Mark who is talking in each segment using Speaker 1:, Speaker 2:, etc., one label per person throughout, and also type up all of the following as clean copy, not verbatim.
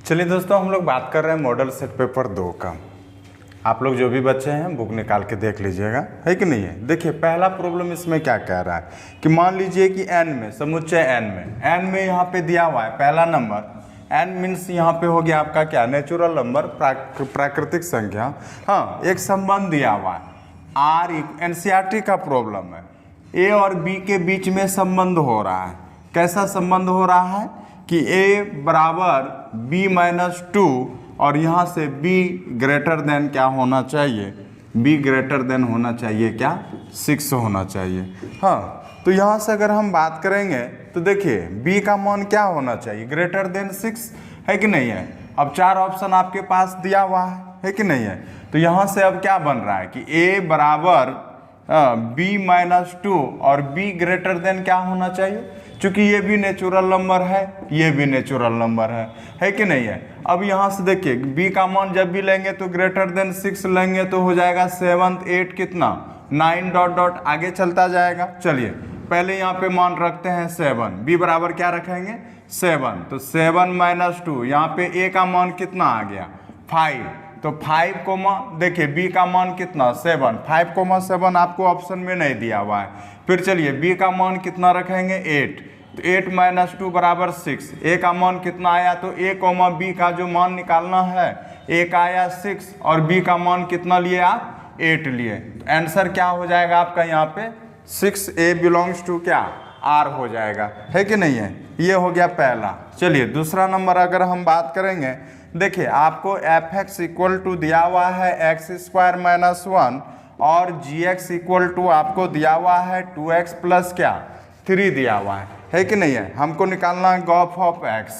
Speaker 1: चलिए दोस्तों, हम लोग बात कर रहे हैं मॉडल सेट पेपर 2 का। आप लोग जो भी बच्चे हैं बुक निकाल के देख लीजिएगा, है कि नहीं है। देखिए पहला प्रॉब्लम इसमें क्या कह रहा है कि मान लीजिए कि n में, समुच्चय n में यहाँ पे दिया हुआ है पहला नंबर। n मीन्स यहाँ पे हो गया आपका क्या, नेचुरल नंबर, प्राकृतिक संख्या। हाँ, एक संबंध दिया हुआ है r, NCERT का प्रॉब्लम है। a और b के बीच में संबंध हो रहा है। कैसा संबंध हो रहा है कि a बराबर b-2 और यहाँ से b ग्रेटर देन क्या होना चाहिए, b ग्रेटर देन होना चाहिए क्या, 6 होना चाहिए। हाँ, तो यहाँ से अगर हम बात करेंगे तो देखिए b का मान क्या होना चाहिए, ग्रेटर देन 6, है कि नहीं है। अब 4 ऑप्शन आपके पास दिया हुआ है कि नहीं है। तो यहाँ से अब क्या बन रहा है कि a बराबर b-2 और b ग्रेटर देन क्या होना चाहिए, चूंकि ये भी नेचुरल नंबर है, ये भी नेचुरल नंबर है कि नहीं है। अब यहाँ से देखिए b का मान जब भी लेंगे तो ग्रेटर देन 6 लेंगे तो हो जाएगा 7, 8 कितना 9 डॉट डॉट आगे चलता जाएगा। चलिए पहले यहाँ पे मान रखते हैं 7, b बराबर क्या रखेंगे 7, तो 7 - 2, यहाँ पे a का मान कितना आ गया 5, तो 5 कोमा देखिए b का मान कितना 7, 5,7 आपको ऑप्शन में नहीं दिया हुआ है। फिर चलिए b का मान कितना रखेंगे 8, तो 8 - 2 बराबर 6, a का मान कितना आया, तो a, b का जो मान निकालना है a का आया 6 और b का मान कितना लिए आप 8 लिए। तो आंसर क्या हो जाएगा आपका यहाँ पे 6a बिलोंग्स टू क्या r हो जाएगा, है कि नहीं है। ये हो गया पहला। चलिए दूसरा नंबर अगर हम बात करेंगे, देखिए आपको fx इक्वल टू दिया हुआ है x² - 1 और gx इक्वल टू आपको दिया हुआ है 2x प्लस क्या 3 दिया हुआ है कि नहीं है। हमको निकालना है गॉफ ऑफ x,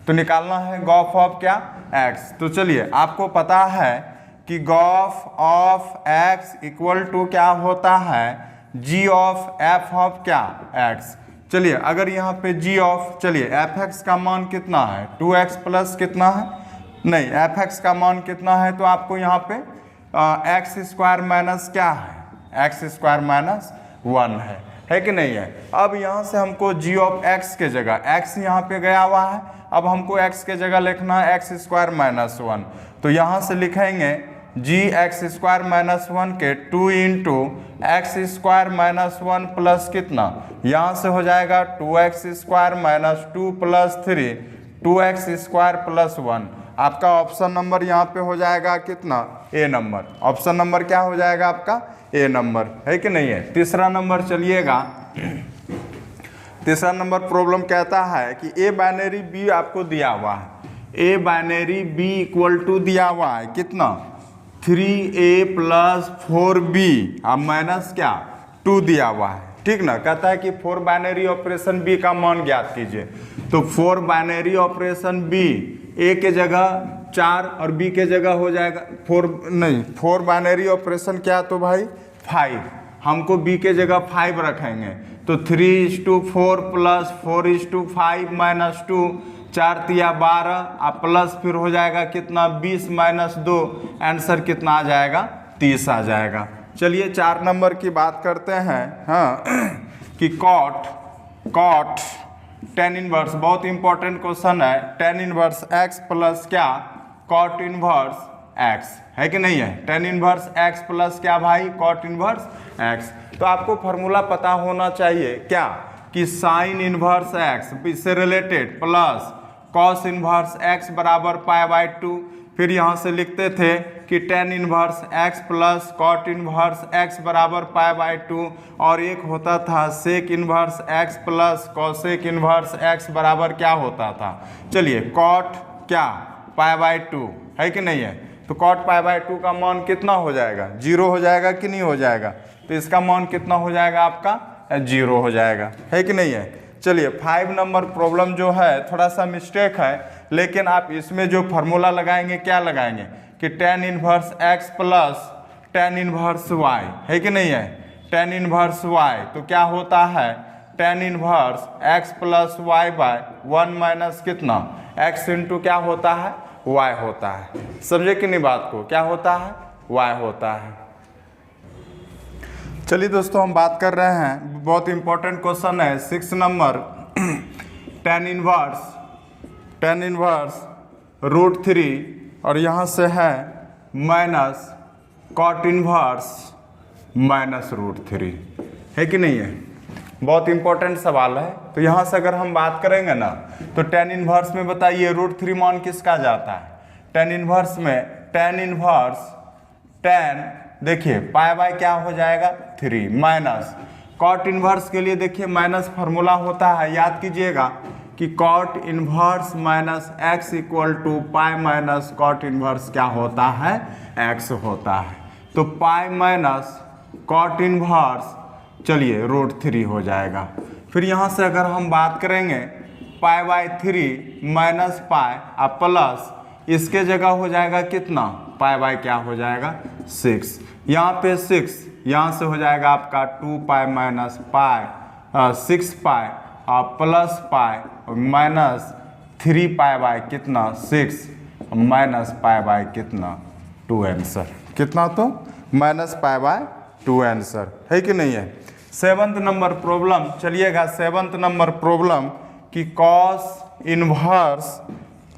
Speaker 1: तो निकालना है गॉफ ऑफ क्या x। तो चलिए आपको पता है कि gof of x equal to क्या होता है g ऑफ f ऑफ क्या x। चलिए अगर यहाँ पे g ऑफ, चलिए fx का मान कितना है 2x प्लस कितना है, नहीं fx का मान कितना है, तो आपको यहाँ पे x² माइनस क्या है x² - 1 है कि नहीं है। अब यहाँ से हमको g ऑफ x के जगह, x यहाँ पे गया हुआ है, अब हमको x के जगह लिखना है x² - 1, तो यहाँ से लिखेंगे g x² - 1 के 2 × x² - 1 प्लस कितना, यहाँ से हो जाएगा 2x² - 2 प्लस 3 2x² प्लस 1। आपका ऑप्शन नंबर यहाँ पे हो जाएगा कितना ए नंबर, ऑप्शन नंबर क्या हो जाएगा आपका ए नंबर, है कि नहीं है। तीसरा नंबर चलिएगा, तीसरा नंबर प्रॉब्लम कहता है कि ए बाइनरी बी आपको दिया हुआ है, A binary B equal to दिया हुआ है कितना 3a + 4b अब माइनस क्या 2 दिया हुआ है, ठीक ना। कहता है कि 4 बाइनरी ऑपरेशन b का मान ज्ञात कीजिए, तो 4 बाइनरी ऑपरेशन b a के जगह 4 और b के जगह हो जाएगा 4 बाइनरी ऑपरेशन क्या, तो भाई 5, हमको b के जगह 5 रखेंगे, तो 3:4 प्लस 4:5 - 2, 4 तिया 12 अब प्लस फिर हो जाएगा कितना 20 - 2, आंसर कितना आ जाएगा 30 आ जाएगा। चलिए 4 नंबर की बात करते हैं। हाँ कि कॉट tan इनवर्स, बहुत इंपॉर्टेंट क्वेश्चन है, tan इनवर्स x प्लस क्या cot इनवर्स x, है कि नहीं है। tan इनवर्स x प्लस क्या भाई cot इनवर्स x। तो आपको फॉर्मूला पता होना चाहिए क्या कि sin इनवर्स x इससे related plus cos inverse x बराबर π/2। फिर यहाँ से लिखते थे कि tan inverse x plus cot inverse x बराबर π/2 और एक होता था sec inverse x plus cosec inverse x बराबर क्या होता था, चलिए cot क्या π/2, है कि नहीं है। तो cot π/2 का मान कितना हो जाएगा 0 हो जाएगा कि नहीं हो जाएगा, तो इसका मान कितना हो जाएगा आपका 0 हो जाएगा, है कि नहीं है। चलिए 5 नंबर प्रॉब्लम जो है थोड़ा सा मिस्टेक है, लेकिन आप इसमें जो फार्मूला लगाएंगे क्या लगाएंगे कि tan inverse x plus tan inverse y, है कि नहीं है। tan इनवर्स y तो क्या होता है tan inverse x plus y/1 minus कितना x इंटू क्या होता है y होता है। समझे कि नहीं बात को, क्या होता है y होता है। चलिए दोस्तों हम बात कर रहे हैं, बहुत इंपॉर्टेंट क्वेश्चन है 6 नंबर tan इनवर्स √3 और यहाँ से है माइनस कॉट इनवर्स माइनस √3, है कि नहीं है। बहुत इंपॉर्टेंट सवाल है। तो यहाँ से अगर हम बात करेंगे ना तो tan इनवर्स में बताइए √3 मान किसका जाता है। tan इनवर्स में tan देखिए पाई बाय क्या हो जाएगा 3 माइनस कॉट इनवर्स के लिए देखिए माइनस फार्मूला होता है, याद कीजिएगा कि cot inverse minus x equal to pi minus cot inverse क्या होता है x होता है। तो पाई माइनस कॉट इनवर्स चलिए √3 हो जाएगा। फिर यहाँ से अगर हम बात करेंगे पाई बाय 3 माइनस पाई अब प्लस इसके जगह हो जाएगा कितना पाई बाय क्या हो जाएगा 6, यहाँ पे 6 यहाँ से हो जाएगा आपका 2 पाई माइनस पाई 6 पाई और plus pi minus 3 pi by कितना 6 माइनस पाई बाय कितना 2 आंसर कितना, तो माइनस पाई बाय 2 आंसर, है कि नहीं है। 7th नंबर प्रॉब्लम चलिएगा। 7th नंबर प्रॉब्लम कि cos inverse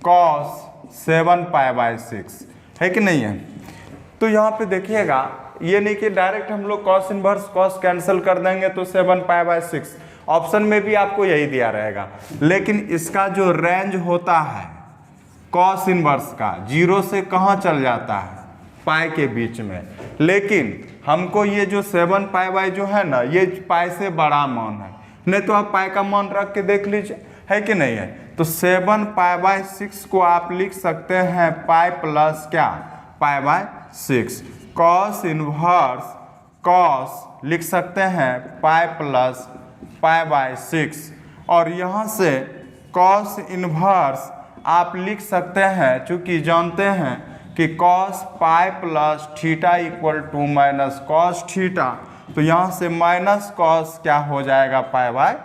Speaker 1: cos 7 pi by 6, है कि नहीं है। तो यहाँ पे देखिएगा ये नहीं कि डायरेक्ट हम लोग कॉस इनवर्स कॉस कैंसिल कर देंगे तो 7 पाई बाय 6, ऑप्शन में भी आपको यही दिया रहेगा। लेकिन इसका जो रेंज होता है कॉस इनवर्स का 0 से कहाँ चल जाता है पाई के बीच में, लेकिन हमको ये जो 7 पाई बाय जो है ना ये पाई से बड़ा मान है, नहीं तो आप पाई का मान रख के देख लीजिए, है कि नहीं है। तो 7 पाई बाय 6 को आप लिख सकते हैं पाई प्लस क्या pi by 6, cos inverse cos लिख सकते हैं पाई प्लस पाई बाय 6, और यहाँ से कॉस इनवर्स आप लिख सकते हैं चूंकि जानते हैं कि cos pi plus theta equal to minus cos theta, तो यहाँ से माइनस कॉस क्या हो जाएगा पाई बाय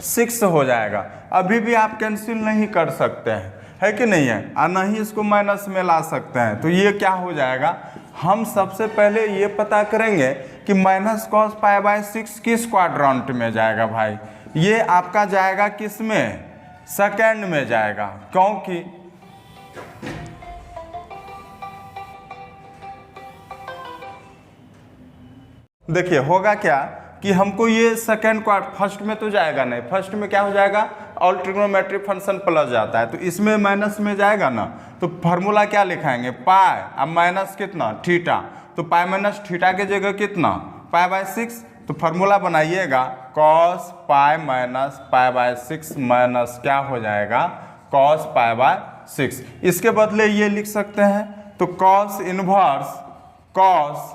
Speaker 1: 6 हो जाएगा। अभी भी आप कैंसिल नहीं कर सकते हैं, है कि नहीं है, और ना ही इसको माइनस में ला सकते हैं। तो ये क्या हो जाएगा, हम सबसे पहले ये पता करेंगे कि माइनस कॉस पाई बाय 6 किस क्वाड्रेंट में जाएगा भाई। ये आपका जाएगा किस में, सेकेंड में जाएगा, क्योंकि देखिए होगा क्या कि हमको ये सेकेंड क्वार्ट फर्स्ट में तो जाएगा नहीं, फर्स्ट में क्या हो जाएगा ऑल ट्रिग्नोमेट्रिक फंक्शन प्लस जाता है, तो इसमें माइनस में जाएगा ना, तो फार्मूला क्या लिखाएंगे पाई अब माइनस कितना थीटा, तो पाई माइनस थीटा के जगह कितना पाई बाय 6, तो फार्मूला बनाइएगा cos pi minus pi by 6 minus क्या हो जाएगा कॉस पाई बाय 6। इसके बदले ये लिख सकते हैं तो cos inverse cos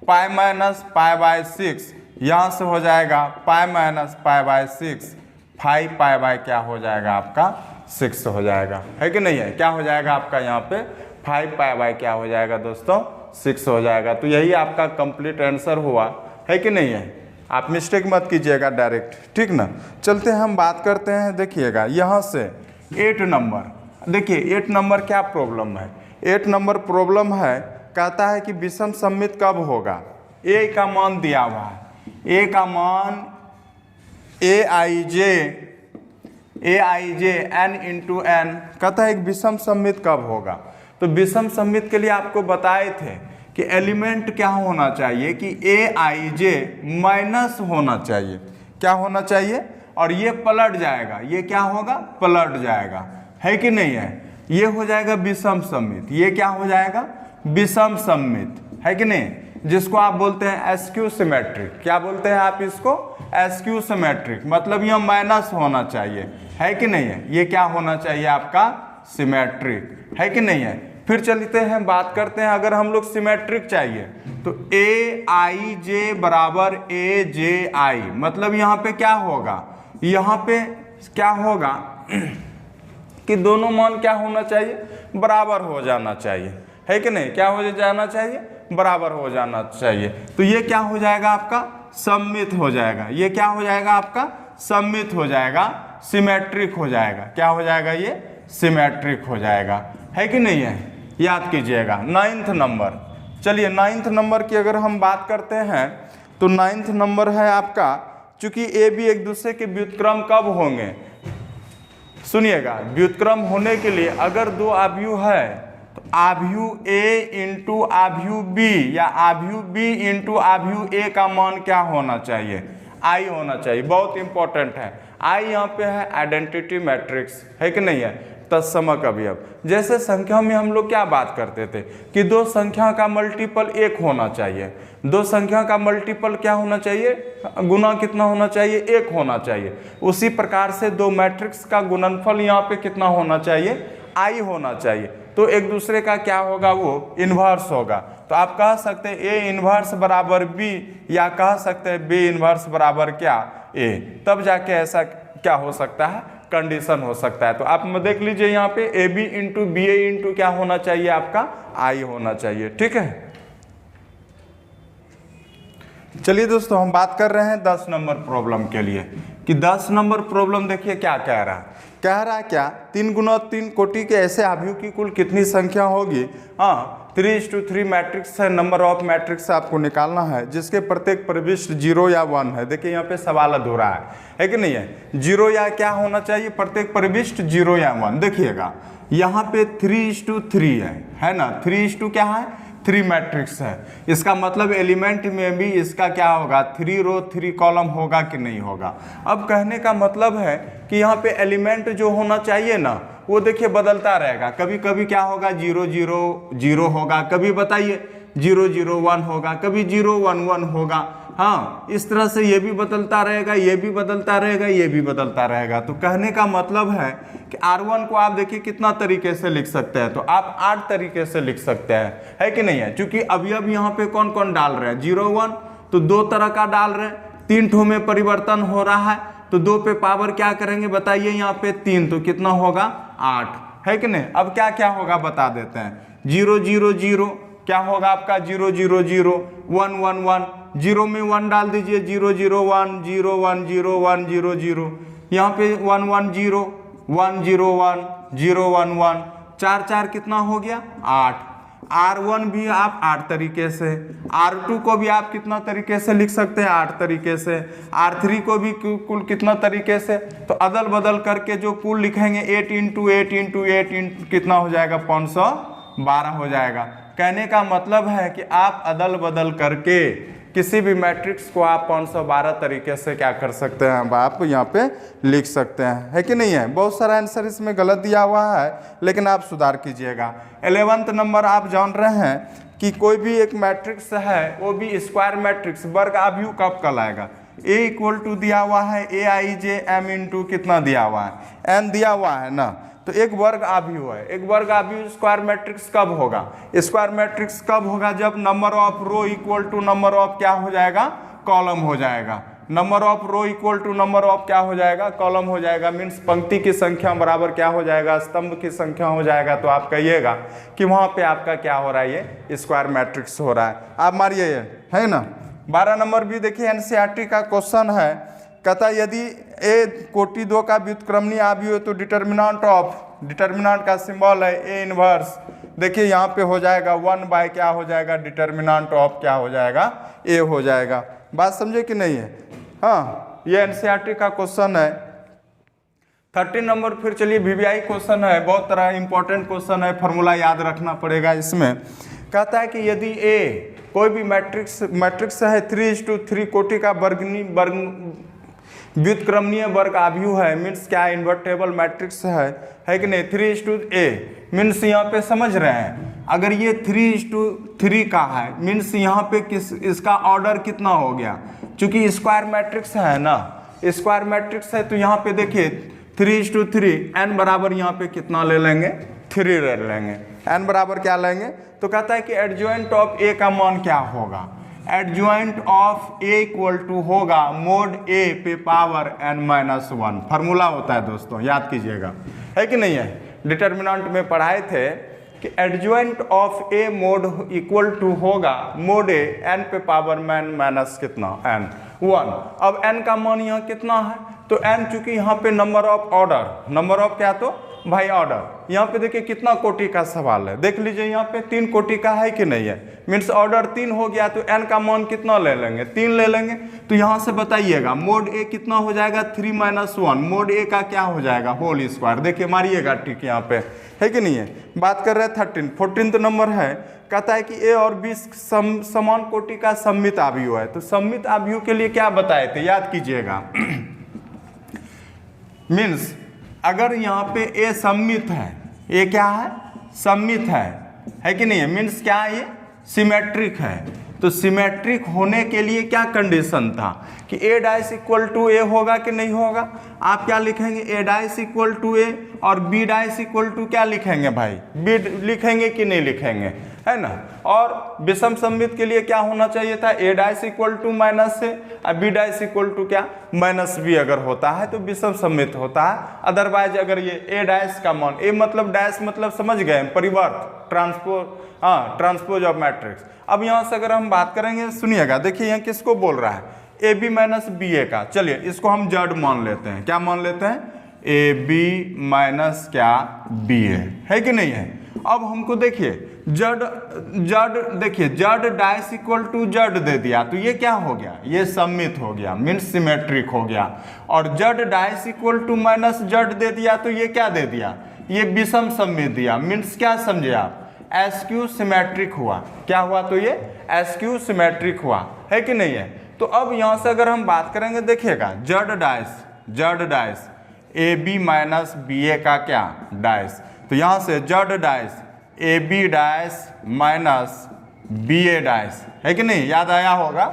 Speaker 1: pi minus pi by 6, यहाँ से हो जाएगा pi minus pi by 6, 5 pi by क्या हो जाएगा आपका 6 हो जाएगा, है कि नहीं है। क्या हो जाएगा आपका यहाँ पे 5 पाई बाय क्या हो जाएगा दोस्तों 6 हो जाएगा। तो यही आपका कंप्लीट आंसर हुआ, है कि नहीं है। आप मिस्टेक मत कीजिएगा डायरेक्ट, ठीक ना। चलते हैं हम बात करते हैं, देखिएगा यहाँ से 8 नंबर। देखिए 8 नंबर क्या प्रॉब्लम है, 8 नंबर प्रॉब्लम है कहता है कि विषम सममित कब होगा। ए का मान दिया हुआ है, ए का मान ए आई जे एन इंटू एन कहता है एक विषम सममित कब होगा। तो विषम सममित के लिए आपको बताए थे कि एलिमेंट क्या होना चाहिए कि ए आई जे माइनस होना चाहिए, क्या होना चाहिए, और ये पलट जाएगा, ये क्या होगा पलट जाएगा, है कि नहीं है। ये हो जाएगा विषम सममित, ये क्या हो जाएगा विषम सममित, है कि नहीं, जिसको आप बोलते हैं एस्क्यू सिमेट्रिक। क्या बोलते हैं आप इसको एस्क्यू सिमेट्रिक, मतलब ये माइनस होना चाहिए, है कि नहीं है। ये क्या होना चाहिए आपका सिमेट्रिक, है कि नहीं है। फिर चलते हैं बात करते हैं अगर हम लोग सिमेट्रिक चाहिए तो ए आई जे बराबर ए जे आई, मतलब यहाँ पे क्या होगा, यहाँ पे क्या होगा कि दोनों मान क्या होना चाहिए बराबर हो जाना चाहिए, है कि नहीं। क्या हो जाना चाहिए बराबर हो जाना चाहिए। तो ये क्या हो जाएगा आपका सममित हो जाएगा, ये क्या हो जाएगा आपका सममित हो जाएगा, सिमेट्रिक हो जाएगा। क्या हो जाएगा ये सिमेट्रिक हो जाएगा, है कि नहीं है। याद कीजिएगा 9th नंबर। चलिए 9th नंबर की अगर हम बात करते हैं तो 9th नंबर है आपका, चूंकि ए बी एक दूसरे के व्युत्क्रम कब होंगे, सुनिएगा, व्युत्क्रम होने के लिए अगर दो आव्यूह है तो आव्यूह A इंटू आव्यूह B या आव्यूह B इंटू आव्यूह A का मान क्या होना चाहिए? I होना चाहिए। बहुत इंपॉर्टेंट है। I यहाँ पे है आइडेंटिटी मैट्रिक्स, है कि नहीं है? तत्समक अवयव। जैसे संख्या में हम लोग क्या बात करते थे कि दो संख्या का मल्टीपल 1 होना चाहिए। दो संख्या का मल्टीपल क्या होना चाहिए? गुना कितना होना चाहिए? 1 होना चाहिए। उसी प्रकार से दो मैट्रिक्स का गुणनफल यहाँ पे कितना होना चाहिए? I होना चाहिए। तो एक दूसरे का क्या होगा? वो इन्वर्स होगा। तो आप कह सकते हैं A इन्वर्स बराबर B या कह सकते हैं B इन्वर्स बराबर क्या? A। तब जाके ऐसा क्या हो सकता है? कंडीशन हो सकता है। तो आप देख लीजिए यहाँ पे AB इंटू BA इंटू क्या होना चाहिए? आपका I होना चाहिए। ठीक है, चलिए दोस्तों हम बात कर रहे हैं 10 नंबर प्रॉब्लम के लिए कि 10 नंबर प्रॉब्लम देखिए क्या कह रहा है। कह रहा है क्या? 3 गुना 3 कोटि के ऐसे आव्यूह की कुल कितनी संख्या होगी? हाँ, 3:3 मैट्रिक्स है, नंबर ऑफ मैट्रिक्स आपको निकालना है जिसके प्रत्येक प्रविष्ट 0 या 1 है। देखिए यहाँ पे सवाल अधूरा है कि नहीं है? 0 या क्या होना चाहिए? प्रत्येक प्रविष्ट 0 या 1। देखिएगा यहाँ पे 3:3 है ना? 3 क्या है? 3 मैट्रिक्स है। इसका मतलब एलिमेंट में भी इसका क्या होगा? 3 रो 3 कॉलम होगा कि नहीं होगा? अब कहने का मतलब है कि यहाँ पे एलिमेंट जो होना चाहिए ना वो देखिए बदलता रहेगा। कभी कभी क्या होगा? 0 0 0 होगा, कभी बताइए 0 0 1 होगा, कभी 0 1 1 होगा। हाँ, इस तरह से ये भी बदलता रहेगा, ये भी बदलता रहेगा, ये भी बदलता रहेगा। तो कहने का मतलब है कि R1 को आप देखिए कितना तरीके से लिख सकते हैं? तो आप 8 तरीके से लिख सकते हैं, है कि नहीं है? क्योंकि अवयव यहाँ पे कौन कौन डाल रहे हैं? 0 1 तो 2 तरह का डाल रहे हैं, 3 ठो में परिवर्तन हो रहा है तो 2 पे पावर क्या करेंगे बताइए? यहाँ पे 3 तो कितना होगा? 8, है कि नहीं? अब क्या क्या होगा बता देते हैं। 0 0 0 क्या होगा आपका? 0 0 0 1 1 1 0 में 1 डाल दीजिए, 0 0 1 0 1 0 1 0 0। यहाँ पे 1 1 0 1 0 1 0 1 1 4 4 कितना हो गया? 8। R1 भी आप 8 तरीके से, R2 को भी आप कितना तरीके से लिख सकते हैं? 8 तरीके से। R3 को भी कुल कितना तरीके से? तो अदल बदल करके जो कुल लिखेंगे 8 इंटू 8 इंटू 8 कितना हो जाएगा? 512 हो जाएगा। कहने का मतलब है कि आप अदल बदल करके किसी भी मैट्रिक्स को आप 512 तरीके से क्या कर सकते हैं? आप यहाँ पे लिख सकते हैं, है कि नहीं है? बहुत सारा आंसर इसमें गलत दिया हुआ है लेकिन आप सुधार कीजिएगा। 11वां नंबर आप जान रहे हैं कि कोई भी एक मैट्रिक्स है वो भी स्क्वायर मैट्रिक्स वर्ग आव्यूह कब कहलाएगा? A इक्वल टू दिया हुआ है AIJ M इंटू कितना दिया हुआ है? N दिया हुआ है ना? तो एक वर्ग आव्यूह है। एक वर्ग आव्यूह स्क्वायर मैट्रिक्स कब होगा? स्क्वायर मैट्रिक्स कब होगा? जब number of row equal to number of क्या हो जाएगा? कॉलम हो जाएगा। Number of row equal to number of क्या हो जाएगा? कॉलम हो जाएगा। मीन्स पंक्ति की संख्या बराबर क्या हो जाएगा? स्तंभ की संख्या हो जाएगा। तो आप कहिएगा कि वहाँ पे आपका क्या हो रहा है? ये स्क्वायर मैट्रिक्स हो रहा है। आप मारिए, है ना? 12 नंबर भी देखिए NCERT का क्वेश्चन है। कहता यदि A कोटि 2 का व्युत्क्रमणीय आव्यूह है तो डिटर्मिनांट का सिंबल है A इनवर्स। देखिए यहाँ पे हो जाएगा 1 बाय क्या हो जाएगा? डिटर्मिनांट ऑफ क्या हो जाएगा? A हो जाएगा। बात समझे कि नहीं है? हाँ, ये NCERT का क्वेश्चन है। 13 नंबर फिर चलिए VVI क्वेश्चन है। बहुत तरह इंपॉर्टेंट क्वेश्चन है, फॉर्मूला याद रखना पड़ेगा इसमें। कहता है कि यदि A कोई भी मैट्रिक्स है 3:3 कोटि का व्युत्क्रमणीय वर्ग आव्यूह है। मीन्स क्या? इन्वर्टेबल मैट्रिक्स है कि नहीं? 3:A मीन्स यहाँ पे समझ रहे हैं, अगर ये 3:3 का है मीन्स यहाँ पे इसका ऑर्डर कितना हो गया? चूंकि स्क्वायर मैट्रिक्स है ना, स्क्वायर मैट्रिक्स है तो यहाँ पे देखिए 3:3 n बराबर यहाँ पे कितना ले लेंगे? 3 ले लेंगे। n बराबर क्या लेंगे? तो कहता है कि एडजॉइंट ऑफ A का मान क्या होगा? Adjoint of A equal to होगा मोड A पे पावर n-1। फार्मूला होता है दोस्तों, याद कीजिएगा, है कि नहीं है? डिटर्मिनेंट में पढ़ाए थे कि adjoint of A mod equal to होगा मोड A n पे पावर माइनस कितना? n1। अब n का मान यहाँ कितना है? तो n चूंकि यहाँ पे number of order, number of क्या? तो भाई ऑर्डर। यहाँ पे देखिए कितना कोटि का सवाल है, देख लीजिए यहाँ पे 3 कोटि का है कि नहीं है, मीन्स ऑर्डर 3 हो गया तो n का मान कितना ले लेंगे, 3 ले लेंगे। तो यहाँ से बताइएगा मोड ए कितना हो जाएगा, 3 - 1, मोड ए का क्या हो जाएगा, होल स्क्वायर। देखिए मारिएगा ठीक यहाँ पे, है कि नहीं है। बात कर रहे हैं 14th नंबर है, कहता है कि ए और बी समान कोटि का सममित आव्यूह है। तो सममित आव्यूह के लिए क्या बताए थे, याद कीजिएगा। मीन्स अगर यहाँ पे ए सममित है, ए क्या है, सममित है कि नहीं है, मीन्स क्या है, ये सिमेट्रिक है। तो सिमेट्रिक होने के लिए क्या कंडीशन था कि ए डाइस इक्वल टू ए होगा कि नहीं होगा। आप क्या लिखेंगे, ए डाइस इक्वल टू ए, और बी डाइस इक्वल टू क्या लिखेंगे भाई, बी लिखेंगे कि नहीं लिखेंगे, है ना। और विषम सममित के लिए क्या होना चाहिए था, ए डाइस इक्वल टू माइनस ए और बी डाइस इक्वल टू क्या, माइनस बी अगर होता है तो विषम सममित होता है। अदरवाइज अगर ये ए डाइस का मान, ए मतलब डाइस मतलब समझ गए, परिवर्त, ट्रांसपोज, ट्रांसपोज ऑफ मैट्रिक्स। अब यहाँ से अगर हम बात करेंगे, सुनिएगा, देखिए यहाँ किसको बोल रहा है, ए बी माइनस बी ए का। चलिए इसको हम जड़ मान लेते हैं, क्या मान लेते हैं, ए बी माइनस क्या, बी ए, है कि नहीं है। अब हमको देखिए जड़ देखिए जड़ डाइस इक्वल टू जड़ दे दिया तो ये क्या हो गया, ये सममित हो गया, मीन्स सिमेट्रिक हो गया। और जड़ डाइस इक्वल टू माइनस जड़ दे दिया तो ये क्या दे दिया, ये विषम सममित दिया, मीन्स क्या समझे आप, एसक्यू सिमेट्रिक हुआ। क्या हुआ, तो ये एसक्यू सिमेट्रिक हुआ, है कि नहीं है। तो अब यहाँ से अगर हम बात करेंगे, देखिएगा जड़ डाइस A B minus B A का क्या, डाइस। तो यहाँ से जड़ डाइस ए बी डाइस माइनस बी ए डाइस, है कि नहीं। याद आया होगा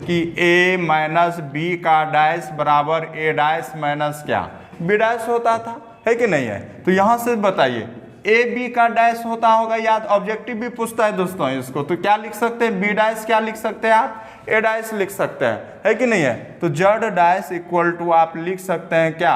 Speaker 1: कि ए माइनस बी का डाइस बराबर ए डाइस माइनस क्या, बी डाइस होता था, है कि नहीं है। तो यहाँ से बताइए ए बी का डैश होता होगा याद, ऑब्जेक्टिव भी पूछता है दोस्तों इसको, तो क्या लिख सकते हैं, बी डैश क्या लिख सकते हैं आप, ए डैश लिख सकते हैं, है कि नहीं है। तो जड़ डैश इक्वल टू आप लिख सकते हैं क्या,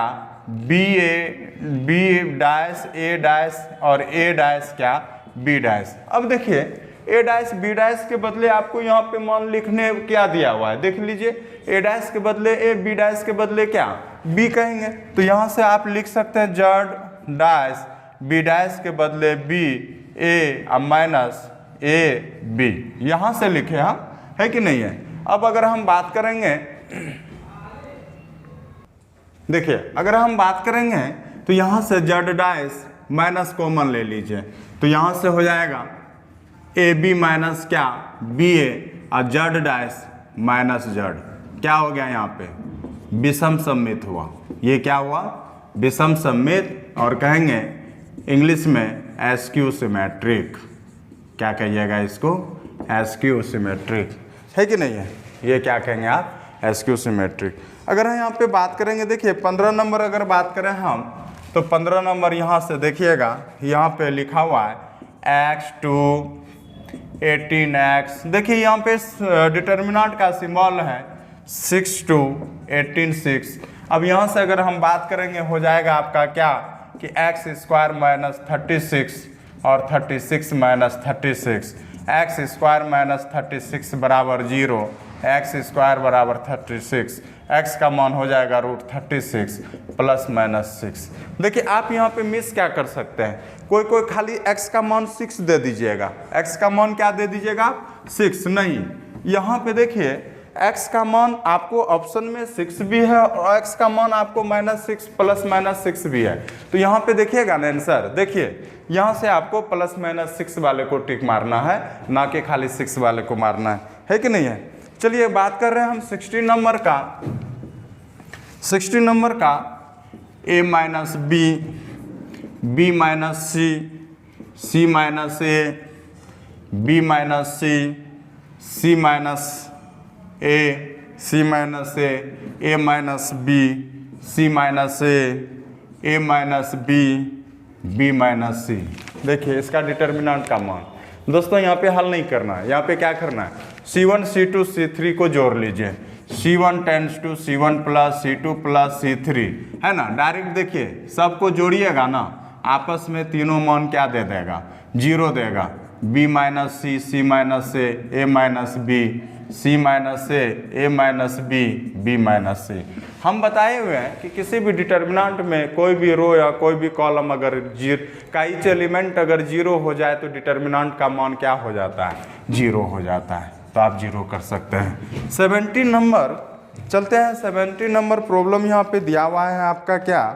Speaker 1: बी डैश ए डैश और ए डैश क्या, बी डैश। अब देखिए ए डैश बी डैश के बदले आपको यहाँ पे मान लिखने क्या दिया हुआ है, देख लीजिए, ए डैश के बदले ए, बी डैश के बदले क्या, बी कहेंगे। तो यहाँ से आप लिख सकते हैं जड़ डैश बी डैश के बदले B A minus A B, यहाँ से लिखे हम, है कि नहीं है। अब अगर हम बात करेंगे, देखिए अगर हम बात करेंगे तो यहाँ से जड़ डैश माइनस कॉमन ले लीजिए, तो यहाँ से हो जाएगा ए बी माइनस क्या, बी ए, और जड़ डैश माइनस जड़, क्या हो गया यहाँ पे, विषम सममित हुआ। ये क्या हुआ, विषम सममित, और कहेंगे इंग्लिश में एसक्यू सिमेट्रिक। क्या कहिएगा इसको, एसक्यू सिमेट्रिक, है कि नहीं है। ये क्या कहेंगे आप, एसक्यू सिमेट्रिक। अगर हम यहाँ पे बात करेंगे, देखिए 15 नंबर अगर बात करें हम, तो 15 नंबर यहाँ से देखिएगा, यहाँ पे लिखा हुआ है x to 18x। देखिए यहाँ पे डिटर्मिनेंट का सिंबल है 6 to 18 6। अब यहाँ से अगर हम बात करेंगे हो जाएगा आपका क्या कि एक्स स्क्वायर माइनस 36 और 36 माइनस 36, एक्स स्क्वायर माइनस 36 बराबर 0, एक्स स्क्वायर बराबर 36, एक्स का मान हो जाएगा √36 प्लस माइनस 6। देखिए आप यहाँ पे मिस क्या कर सकते हैं, कोई खाली x का मान 6 दे दीजिएगा, x का मान क्या दे दीजिएगा, 6 नहीं। यहाँ पे देखिए x का मान आपको ऑप्शन में 6 भी है और x का मान आपको -6 प्लस -6 भी है। तो यहाँ पे देखिएगा ना आंसर, देखिए यहाँ से आपको प्लस -6 वाले को टिक मारना है, ना कि खाली 6 वाले को मारना है कि नहीं है। चलिए बात कर रहे हैं हम 16 नंबर का, 16 नंबर का a minus B, B minus C, C minus A, B minus C, C minus A, C minus A minus B, C minus A minus B, B minus C. देखिए इसका डिटर्मिनेंट का मान दोस्तों यहाँ पे हल नहीं करना है, यहाँ पे क्या करना है, C1 C2 C3 को जोड़ लीजिए, C1 tends to C1 plus C2 plus C3, है ना। डायरेक्ट देखिए सबको जोड़िएगा ना, आपस में तीनों मान क्या दे देगा, 0 देगा, B minus C, C minus A minus B, C minus A minus B minus सी। हम बताए हुए हैं कि किसी भी डिटर्मिनेंट में कोई भी रो या कोई भी कॉलम अगर का ईच एलिमेंट अगर 0 हो जाए तो डिटर्मिनेंट का मान क्या हो जाता है, 0 हो जाता है। तो आप 0 कर सकते हैं। 17 नंबर चलते हैं। 17 नंबर प्रॉब्लम यहाँ पे दिया हुआ है आपका क्या,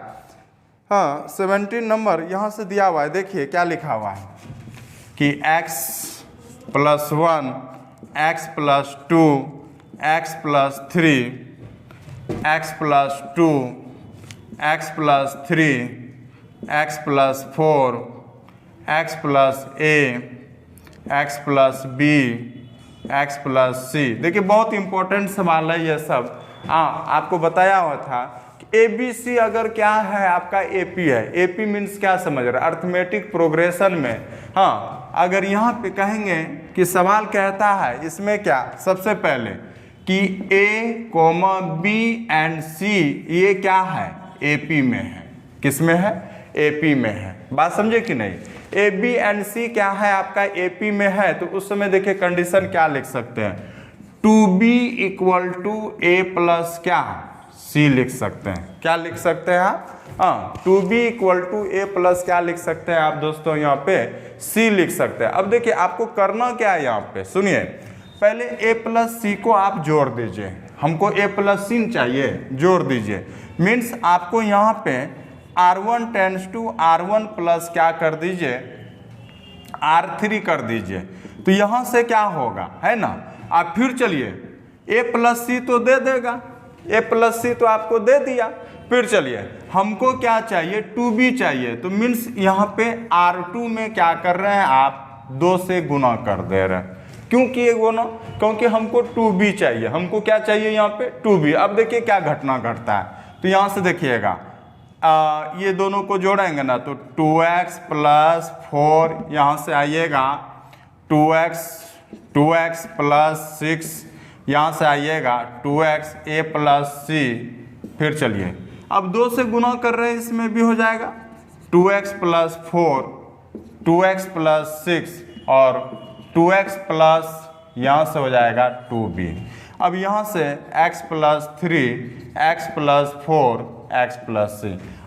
Speaker 1: हाँ 17 नंबर यहाँ से दिया हुआ है। देखिए क्या लिखा हुआ है कि x + 1, x + 2, x + 3, x + 2, x + 3, x + 4, x + a, x + b, x + c। देखिए बहुत इंपॉर्टेंट सवाल है ये सब। हाँ आपको बताया हुआ था कि ABC अगर क्या है आपका AP है। AP मीन्स क्या समझ रहे हैं, अर्थमेटिक प्रोग्रेशन में। हाँ अगर यहाँ पे कहेंगे कि सवाल कहता है इसमें क्या, सबसे पहले कि A, B एंड C ये क्या है, AP में है। किस में है, AP में है। बात समझे कि नहीं। A, B एंड C क्या है आपका AP में है, तो उस समय देखिए कंडीशन क्या लिख सकते हैं, 2B = A प्लस क्या, C लिख सकते हैं। क्या लिख सकते हैं आप, हाँ 2B = A प्लस क्या लिख सकते हैं आप दोस्तों, यहाँ पे C लिख सकते हैं। अब देखिए आपको करना क्या है यहाँ पे, सुनिए पहले A + C को आप जोड़ दीजिए। हमको A + C चाहिए, जोड़ दीजिए। मीन्स आपको यहाँ पे R1 → R1 प्लस क्या कर दीजिए, R3 कर दीजिए। तो यहाँ से क्या होगा, है ना। आप फिर चलिए A + C तो दे देगा, A + C तो आपको दे दिया। फिर चलिए हमको क्या चाहिए, 2B चाहिए। तो मीन्स यहाँ पे R2 में क्या कर रहे हैं आप, 2 से गुना कर दे रहे हैं। क्यों किए गुना, क्योंकि हमको 2B चाहिए। हमको क्या चाहिए यहाँ पे, 2B। अब देखिए क्या घटना घटता है, तो यहाँ से देखिएगा ये दोनों को जोड़ेंगे ना, तो 2x + 4 यहाँ से आइएगा, 2x + 6 यहाँ से आइएगा, 2x A + C। फिर चलिए अब 2 से गुना कर रहे हैं, इसमें भी हो जाएगा 2x + 4, 2x + 6 और 2x प्लस यहाँ से हो जाएगा 2B। अब यहाँ से x + 3, x + 4, x + c।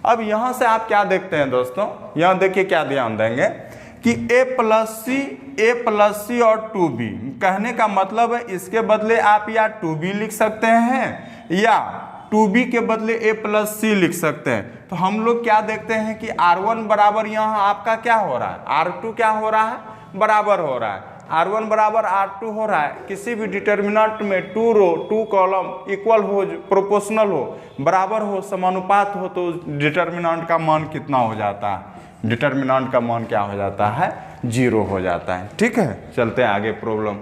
Speaker 1: अब यहाँ से आप क्या देखते हैं दोस्तों, यहाँ देखिए क्या ध्यान देंगे कि A + C और 2B। कहने का मतलब है इसके बदले आप या 2B लिख सकते हैं या 2B के बदले A + C लिख सकते हैं। तो हम लोग क्या देखते हैं कि R1 बराबर यहाँ आपका क्या हो रहा है, R2 क्या हो रहा है, बराबर हो रहा है। R1 बराबर R2 हो रहा है। किसी भी डिटर्मिनेंट में 2 रो 2 कॉलम इक्वल हो, प्रोपोर्शनल हो, बराबर हो, समानुपात हो, तो डिटर्मिनेंट का मान कितना हो जाता है, डिटर्मिनेंट का मान क्या हो जाता है, 0 हो जाता है। ठीक है, चलते हैं आगे प्रॉब्लम।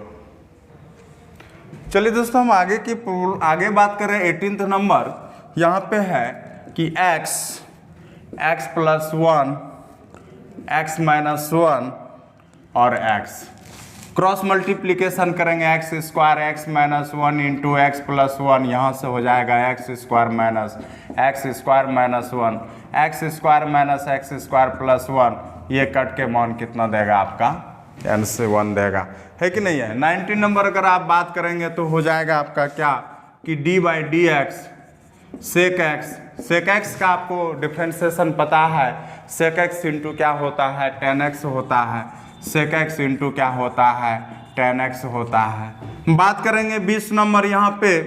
Speaker 1: चलिए दोस्तों हम आगे बात करें। 18 नंबर यहाँ पे है कि x + 1, x - 1 और x क्रॉस मल्टीप्लिकेशन करेंगे। x² x - 1 × x + 1 यहाँ से हो जाएगा x² - x² - 1 x² + 1। ये कट के मान कितना देगा आपका, n से 1 देगा, है कि नहीं है। 19 नंबर अगर आप बात करेंगे तो हो जाएगा आपका क्या कि d/dx sec x का आपको डिफ्रेंसिएशन पता है। sec x इंटू क्या होता है, tan x होता है। sec x इंटू क्या होता है, tan x होता है। बात करेंगे 20 नंबर यहाँ पे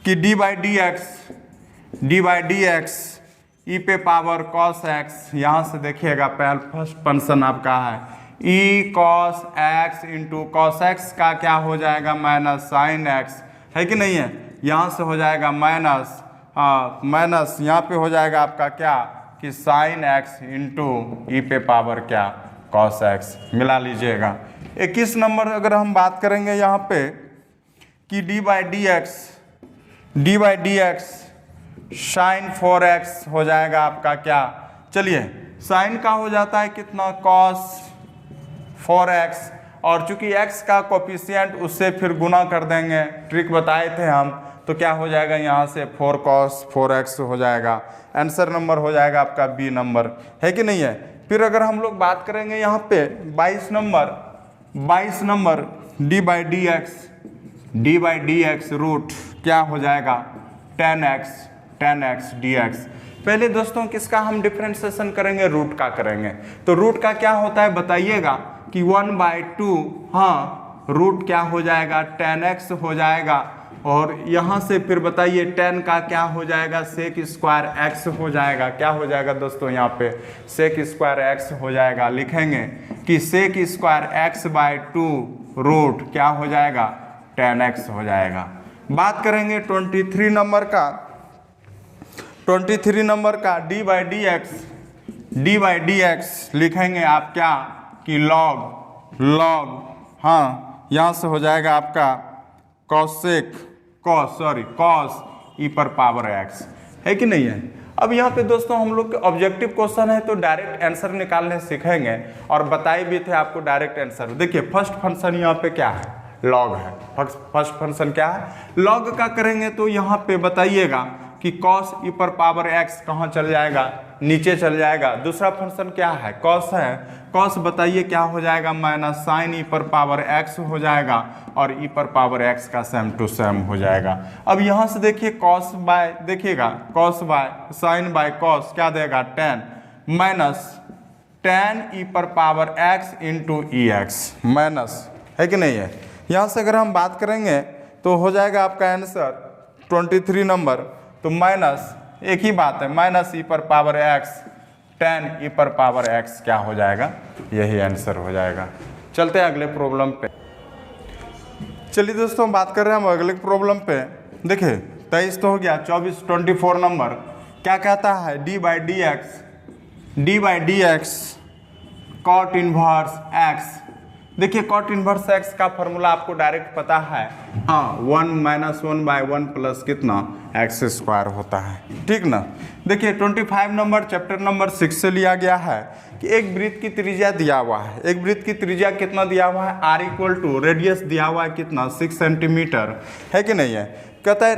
Speaker 1: कि d/dx e पे पावर cos x। यहाँ से देखिएगा फर्स्ट फंक्शन आपका है e cos x into cos x का क्या हो जाएगा, माइनस sin x, है कि नहीं है। यहाँ से हो जाएगा माइनस यहाँ पे हो जाएगा आपका क्या कि sin x इंटू e पे पावर क्या cos x। मिला लीजिएगा। 21 नंबर अगर हम बात करेंगे यहाँ पे कि d/dx sin 4x हो जाएगा आपका क्या, चलिए sin का हो जाता है कितना, cos 4x, और चूंकि x का कोफिशिएंट उससे फिर गुना कर देंगे, ट्रिक बताए थे हम, तो क्या हो जाएगा यहाँ से 4 cos 4x हो जाएगा। आंसर नंबर हो जाएगा आपका बी नंबर, है कि नहीं है। फिर अगर हम लोग बात करेंगे यहाँ पे 22 number d/dx D by D X root क्या हो जाएगा 10x dx। पहले दोस्तों किसका हम डिफ्रेंसिएशन करेंगे, रूट का करेंगे। तो रूट का क्या होता है बताइएगा कि 1/2, हाँ रूट क्या हो जाएगा 10x हो जाएगा, और यहाँ से फिर बताइए 10 का क्या हो जाएगा सेक स्क्वायर x हो जाएगा। क्या हो जाएगा दोस्तों यहाँ पे सेक स्क्वायर x हो जाएगा। लिखेंगे कि सेक स्क्वायर x/2 रूट क्या हो जाएगा 10x हो जाएगा। बात करेंगे 23 नंबर का। 23 नंबर का डी बाई डी एक्स लिखेंगे आप क्या कि लॉग, हाँ यहाँ से हो जाएगा आपका कॉस ई पर पावर एक्स, है कि नहीं है। अब यहाँ पे दोस्तों हम लोग के ऑब्जेक्टिव क्वेश्चन है तो डायरेक्ट आंसर निकालने सीखेंगे, और बताए भी थे आपको डायरेक्ट आंसर। देखिए फर्स्ट फंक्शन यहाँ पे क्या है, लॉग है। फर्स्ट फंक्शन क्या है, लॉग का करेंगे तो यहाँ पे बताइएगा कि कॉस ई पर पावर एक्स कहाँ चल जाएगा, नीचे चल जाएगा। दूसरा फंक्शन क्या है, कॉस है, कॉस बताइए क्या हो जाएगा माइनस साइन ई पर पावर एक्स हो जाएगा, और ई पर पावर एक्स का सेम टू सेम हो जाएगा। अब यहाँ से देखिए कॉस बाय, देखिएगा cos by sine by cos क्या देगा 10 माइनस 10 ई पर पावर एक्स इंटू ई एक्स माइनस, है कि नहीं है। यहाँ से अगर हम बात करेंगे तो हो जाएगा आपका आंसर 23 नंबर, तो माइनस एक ही बात है माइनस ई पर पावर एक्स 10 ई पर पावर एक्स क्या हो जाएगा, यही आंसर हो जाएगा। चलते हैं अगले प्रॉब्लम पे। चलिए दोस्तों बात कर रहे हैं हम अगले प्रॉब्लम पे। देखिए 23 तो हो गया, 24 नंबर क्या कहता है D by D X cot inverse X. देखिए कॉट इनवर्स एक्स का फॉर्मूला आपको डायरेक्ट पता है, हाँ 1-1/1 प्लस कितना एक्स स्क्वायर होता है, ठीक ना। देखिए 25 नंबर चैप्टर नंबर 6 से लिया गया है कि एक वृत्त की त्रिज्या दिया हुआ है। एक वृत्त की त्रिज्या कितना दिया हुआ है, r इक्वल टू रेडियस दिया हुआ है कितना 6 सेंटीमीटर, है कि नहीं है। कहता है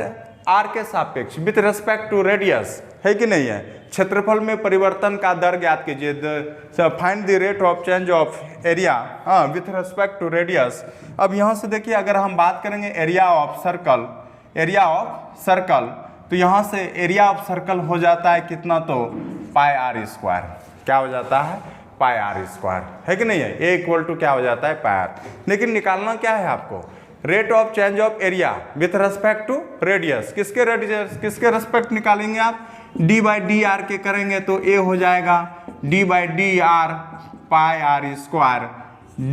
Speaker 1: r के सापेक्ष विथ रेस्पेक्ट टू रेडियस, है कि नहीं है, क्षेत्रफल में परिवर्तन का दर ज्ञात कीजिए। Find the rate of change of area with respect to radius. अब यहाँ से देखिए अगर हम बात करेंगे एरिया ऑफ सर्कल, तो यहाँ से एरिया ऑफ सर्कल हो जाता है कितना, तो पाई r स्क्वायर, क्या हो जाता है पाई r स्क्वायर, है कि नहीं है। ए इक्वल टू क्या हो जाता है पाई r। लेकिन निकालना क्या है आपको, rate of change of area with respect to radius. किसके रेस्पेक्ट निकालेंगे आप, डी बाई डी आर के करेंगे तो ए हो जाएगा D by D R pi R square.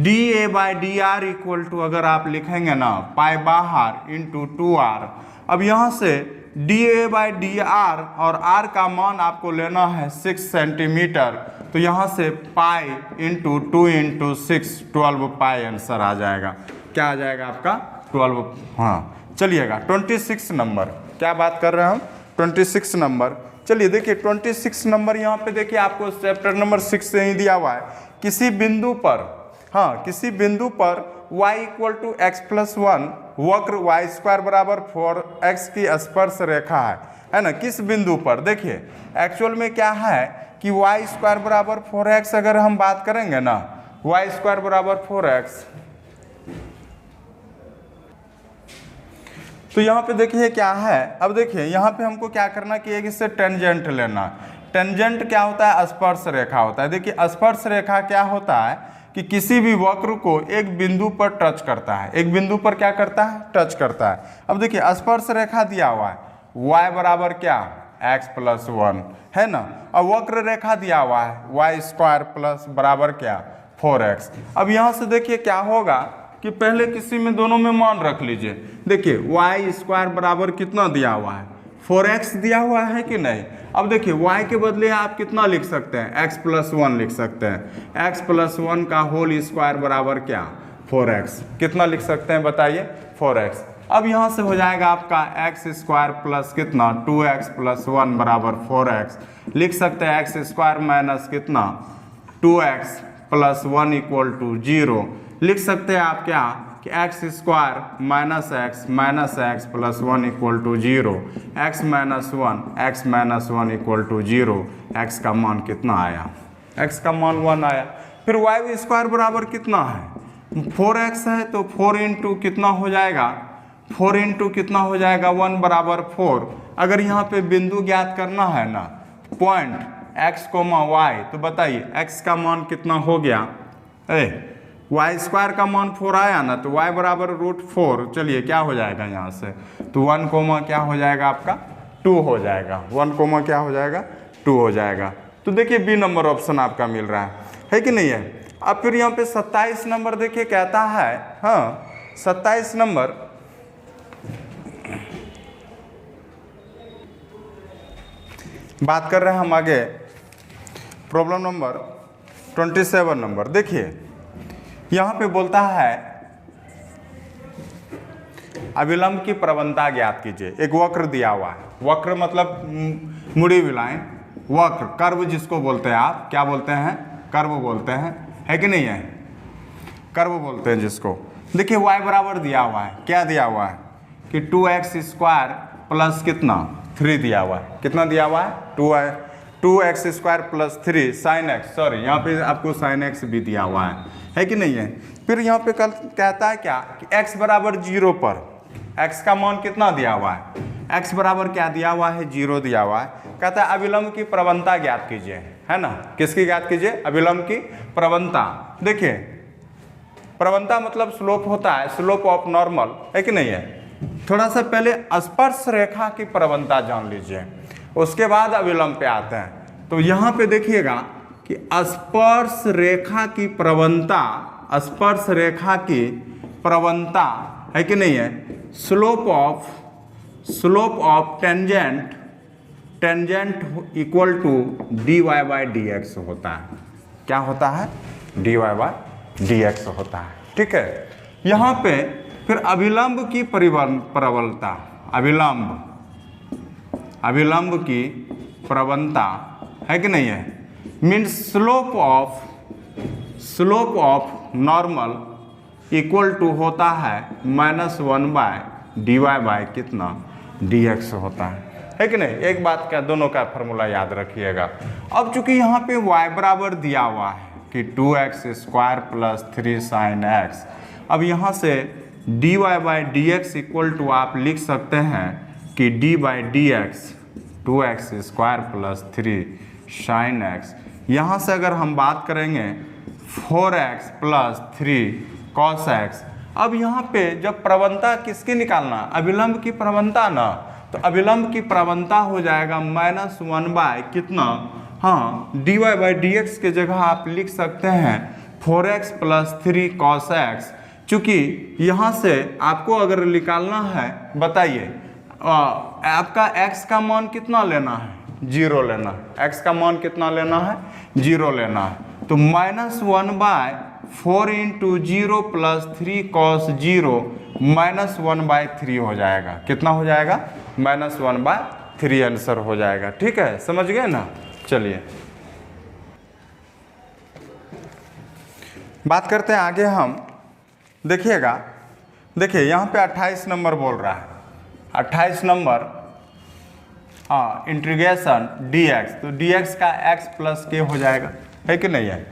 Speaker 1: D A by D R equal to अगर आप लिखेंगे ना पाई बाहर इंटू 2r। अब यहाँ से D A by D are और r का मान आपको लेना है 6 सेंटीमीटर, तो यहाँ से पाई इंटू 2 इंटू 6 12 पाई आंसर आ जाएगा। क्या आ जाएगा आपका 12, हाँ चलिएगा 26 नंबर, क्या बात कर रहे हैं हम 26 नंबर। चलिए देखिए 26 नंबर यहाँ पे देखिए आपको चैप्टर नंबर 6 से ही दिया हुआ है। किसी बिंदु पर, हाँ किसी बिंदु पर y equal to X plus 1 वक्र y स्क्वायर बराबर 4x की स्पर्श रेखा है ना। किस बिंदु पर, देखिए एक्चुअल में क्या है कि y स्क्वायर बराबर 4x अगर हम बात करेंगे ना, y स्क्वायर बराबर 4x, तो यहाँ पे देखिए क्या है। अब देखिए यहाँ पे हमको क्या करना कि एक इससे टेंजेंट लेना। टेंजेंट क्या होता है, स्पर्श रेखा होता है। देखिए स्पर्श रेखा क्या होता है कि किसी भी वक्र को एक बिंदु पर टच करता है, एक बिंदु पर क्या करता है टच करता है। अब देखिए स्पर्श रेखा दिया हुआ है y बराबर क्या x प्लस 1, है ना। अब वक्र रेखा दिया हुआ है y स्क्वायर प्लस बराबर क्या 4x। अब यहाँ से देखिए क्या होगा कि पहले किसी में दोनों में मान रख लीजिए। देखिए y स्क्वायर बराबर कितना दिया हुआ है 4x दिया हुआ है कि नहीं। अब देखिए y के बदले आप कितना लिख सकते हैं x प्लस 1 लिख सकते हैं। x प्लस 1 का होल स्क्वायर बराबर क्या 4x, कितना लिख सकते हैं बताइए 4x। अब यहाँ से हो जाएगा आपका x स्क्वायर प्लस कितना 2x प्लस 1 बराबर 4x। लिख सकते हैं x स्क्वायर माइनस कितना 2x प्लस 1 इक्वल टू 0। लिख सकते हैं आप क्या कि x square minus X plus 1 equal to 0, x minus 1 equal to 0। x का मान कितना आया, x का मान 1 आया। फिर y स्क्वायर बराबर कितना है 4x है, तो 4 इंटू कितना हो जाएगा 4 इंटू कितना हो जाएगा 1 बराबर 4। अगर यहाँ पे बिंदु ज्ञात करना है ना, पॉइंट x, y, तो बताइए x का मान कितना हो गया, वाई स्क्वायर का मान 4 आया ना, तो y बराबर √4। चलिए क्या हो जाएगा यहाँ से, तो 1 कोमा क्या हो जाएगा आपका 2 हो जाएगा, 1 कोमा क्या हो जाएगा 2 हो जाएगा। तो देखिए बी नंबर ऑप्शन आपका मिल रहा है कि नहीं है। अब फिर यहाँ पे 27 नंबर देखिए कहता है, हाँ 27 नंबर बात कर रहे हैं हम आगे, प्रॉब्लम नंबर 27 नंबर। देखिए यहाँ पे बोलता है अविलंब की प्रवणता ज्ञात कीजिए। एक वक्र दिया हुआ है, वक्र मतलब मुड़ी हुई लाइन, वक्र कर्व जिसको बोलते हैं, आप क्या बोलते हैं, कर्व बोलते हैं, है कि नहीं है, कर्व बोलते हैं जिसको। देखिए y बराबर दिया हुआ है, क्या दिया हुआ है कि 2x² प्लस कितना 3 दिया हुआ है, कितना दिया हुआ है 2x² plus 3 sin x, sorry यहाँ पे आपको sin x भी दिया हुआ है कि नहीं है। फिर यहाँ पे कल कहता है क्या कि x बराबर 0 पर x का मान कितना दिया हुआ है, x बराबर क्या दिया हुआ है 0 दिया हुआ है। कहता है अविलंब की प्रवणता ज्ञात कीजिए, है ना, किसकी ज्ञात कीजिए, अविलंब की प्रवणता। देखिए प्रवणता मतलब स्लोप होता है, स्लोप ऑफ नॉर्मल, है कि नहीं है। थोड़ा सा पहले स्पर्श रेखा की प्रवणता जान लीजिए, उसके बाद अविलंब पे आते हैं। तो यहाँ पे देखिएगा कि स्पर्श रेखा की प्रवणता, स्पर्श रेखा की प्रवणता, है कि नहीं है, slope of tangent equal to dy/dx होता है। क्या होता है, dy/dx होता है, ठीक है। यहाँ पे फिर अविलंब की प्रवणता, अविलंब की प्रवणता, है कि नहीं है, means slope of normal equal to होता है -1/dy कितना dx होता है कि नहीं। एक बात का दोनों का फार्मूला याद रखिएगा। अब चूंकि यहाँ पे y बराबर दिया हुआ है कि 2x² प्लस 3 sin x, अब यहाँ से dy/dx इक्वल टू आप लिख सकते हैं कि d/dx 2x² plus 3 sin x। यहाँ से अगर हम बात करेंगे 4x प्लस 3 cos x। अब यहाँ पे जब प्रवणता किसकी निकालना, अविलंब की प्रवणता ना, तो अविलंब की प्रवणता हो जाएगा -1 कितना, हाँ dy/dx के जगह आप लिख सकते हैं 4x प्लस 3 cos x। चूँकि यहाँ से आपको अगर निकालना है, बताइए आपका x का मान कितना लेना है, 0 लेना है, x का मान कितना लेना है 0 लेना है। तो -1/4 इंटू 0 प्लस 3 cos 0 -1/3 हो जाएगा। कितना हो जाएगा, -1/3 आंसर हो जाएगा, ठीक है, समझ गए ना। चलिए बात करते हैं आगे हम, देखिएगा, देखिए यहाँ पे 28 नंबर बोल रहा है, 28 नंबर, हाँ इंटीग्रेशन dx, तो dx का x प्लस k हो जाएगा, है कि नहीं है,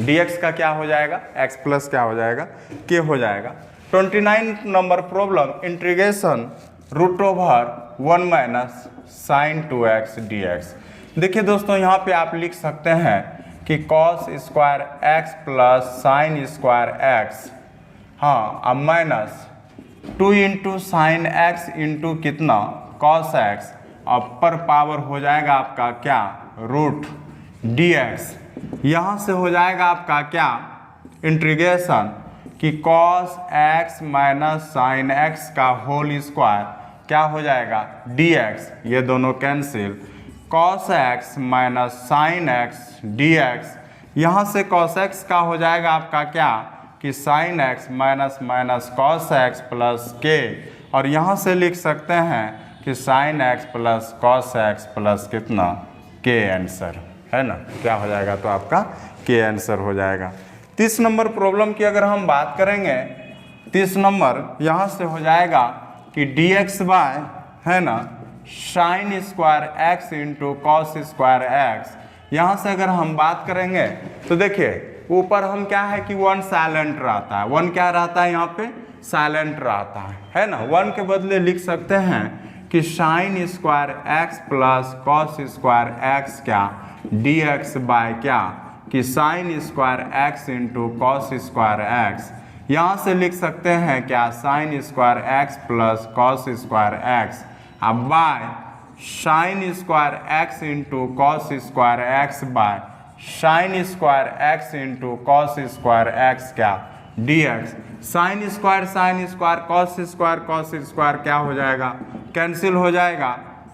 Speaker 1: dx का क्या हो जाएगा, x प्लस क्या हो जाएगा, k हो जाएगा। 29 number problem, integration √1 - sin 2x dx। देखिए दोस्तों यहाँ पे आप लिख सकते हैं कि cos square x plus sin square x, हाँ अब -2 इंटू साइन x इंटू कितना cos x, अपर पावर हो जाएगा आपका क्या √dx। यहाँ से हो जाएगा आपका क्या इंटीग्रेशन कि cos x minus sine x का होल स्क्वायर क्या हो जाएगा dx, ये दोनों cancel, cos x minus sine x dx। यहाँ से cos x का हो जाएगा आपका क्या कि sin x minus cos x plus k, और यहाँ से लिख सकते हैं कि sin x plus cos x plus कितना k आंसर, है ना, क्या हो जाएगा, तो आपका k आंसर हो जाएगा। 30 नंबर प्रॉब्लम की अगर हम बात करेंगे, 30 नंबर यहाँ से हो जाएगा कि dx बाय, है ना, sine square x into cos square x। यहाँ से अगर हम बात करेंगे तो देखिए ऊपर हम क्या है कि 1 साइलेंट रहता है, 1 क्या रहता है यहाँ पे साइलेंट रहता है ना। 1 के बदले लिख सकते हैं कि sine square x plus cos square x क्या dx बाय क्या कि sine square x into cos square x. यहाँ से लिख सकते हैं क्या sine square x plus cos square x अब by sine square x into cos square x by sine square x into cos square x क्या dx। Sine square cos square क्या हो जाएगा, कैंसिल हो जाएगा।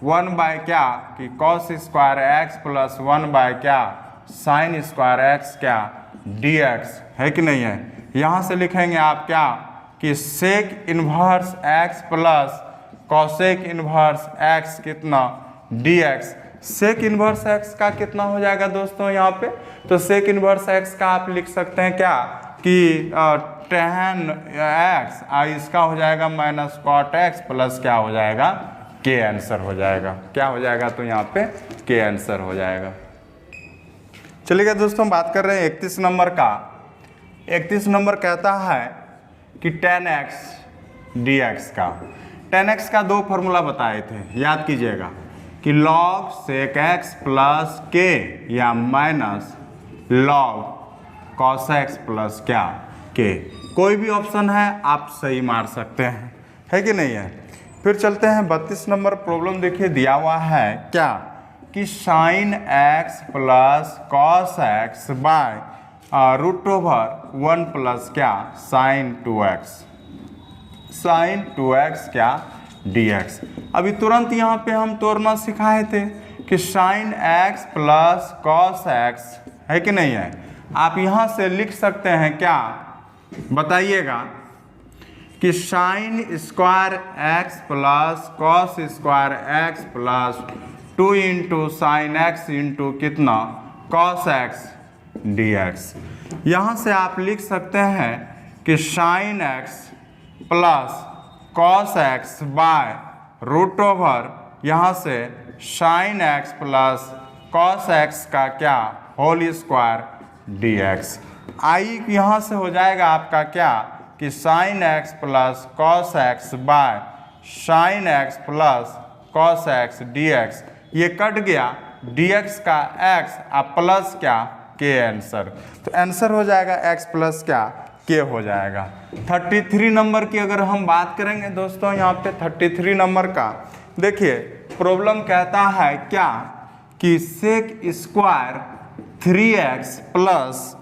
Speaker 1: 1 बाय क्या कि cos square x plus 1 by क्या साइन स्क्वायर एक्स क्या dx है कि नहीं है। यहाँ से लिखेंगे आप क्या कि sec inverse X plus cosec inverse X कितना dx। सेक इन्वर्स एक्स का कितना हो जाएगा दोस्तों यहाँ पे, तो सेक इन्वर्स एक्स का आप लिख सकते हैं क्या कि tan एक्स इसका हो जाएगा माइनस कॉट एक्स प्लस क्या हो जाएगा के आंसर हो जाएगा। क्या हो जाएगा तो यहाँ पे के आंसर हो जाएगा। चलिए दोस्तों बात कर रहे हैं 31 नंबर का। 31 नंबर कहता है कि tan x dx का। tan x का दो फॉर्मूला बताए थे, याद कीजिएगा कि log sec x प्लस के या minus log cos x plus क्या के। कोई भी ऑप्शन है आप सही मार सकते हैं, है कि नहीं है। फिर चलते हैं 32 नंबर प्रॉब्लम। देखिए दिया हुआ है क्या कि sine x plus cos x by root over 1 plus क्या साइन 2x क्या dx। अभी तुरंत यहाँ पे हम तोड़ना सिखाए थे कि sine x plus cos x है कि नहीं है। आप यहाँ से लिख सकते हैं क्या बताइएगा कि sine square x plus cos square x plus 2 into sine X into कितना कॉस एक्स dx। यहाँ से आप लिख सकते हैं कि sine X plus cos X by root over यहाँ से sine X plus cos X का क्या होल स्क्वायर dx। आई यहाँ से हो जाएगा आपका क्या कि sine X plus cos X by sine X plus cos X dx। ये कट गया dx का x अब प्लस क्या के आंसर, तो आंसर हो जाएगा x प्लस क्या के हो जाएगा। 33 नंबर की अगर हम बात करेंगे दोस्तों यहाँ पे 33 नंबर का देखिए प्रॉब्लम कहता है क्या कि sec square 3x plus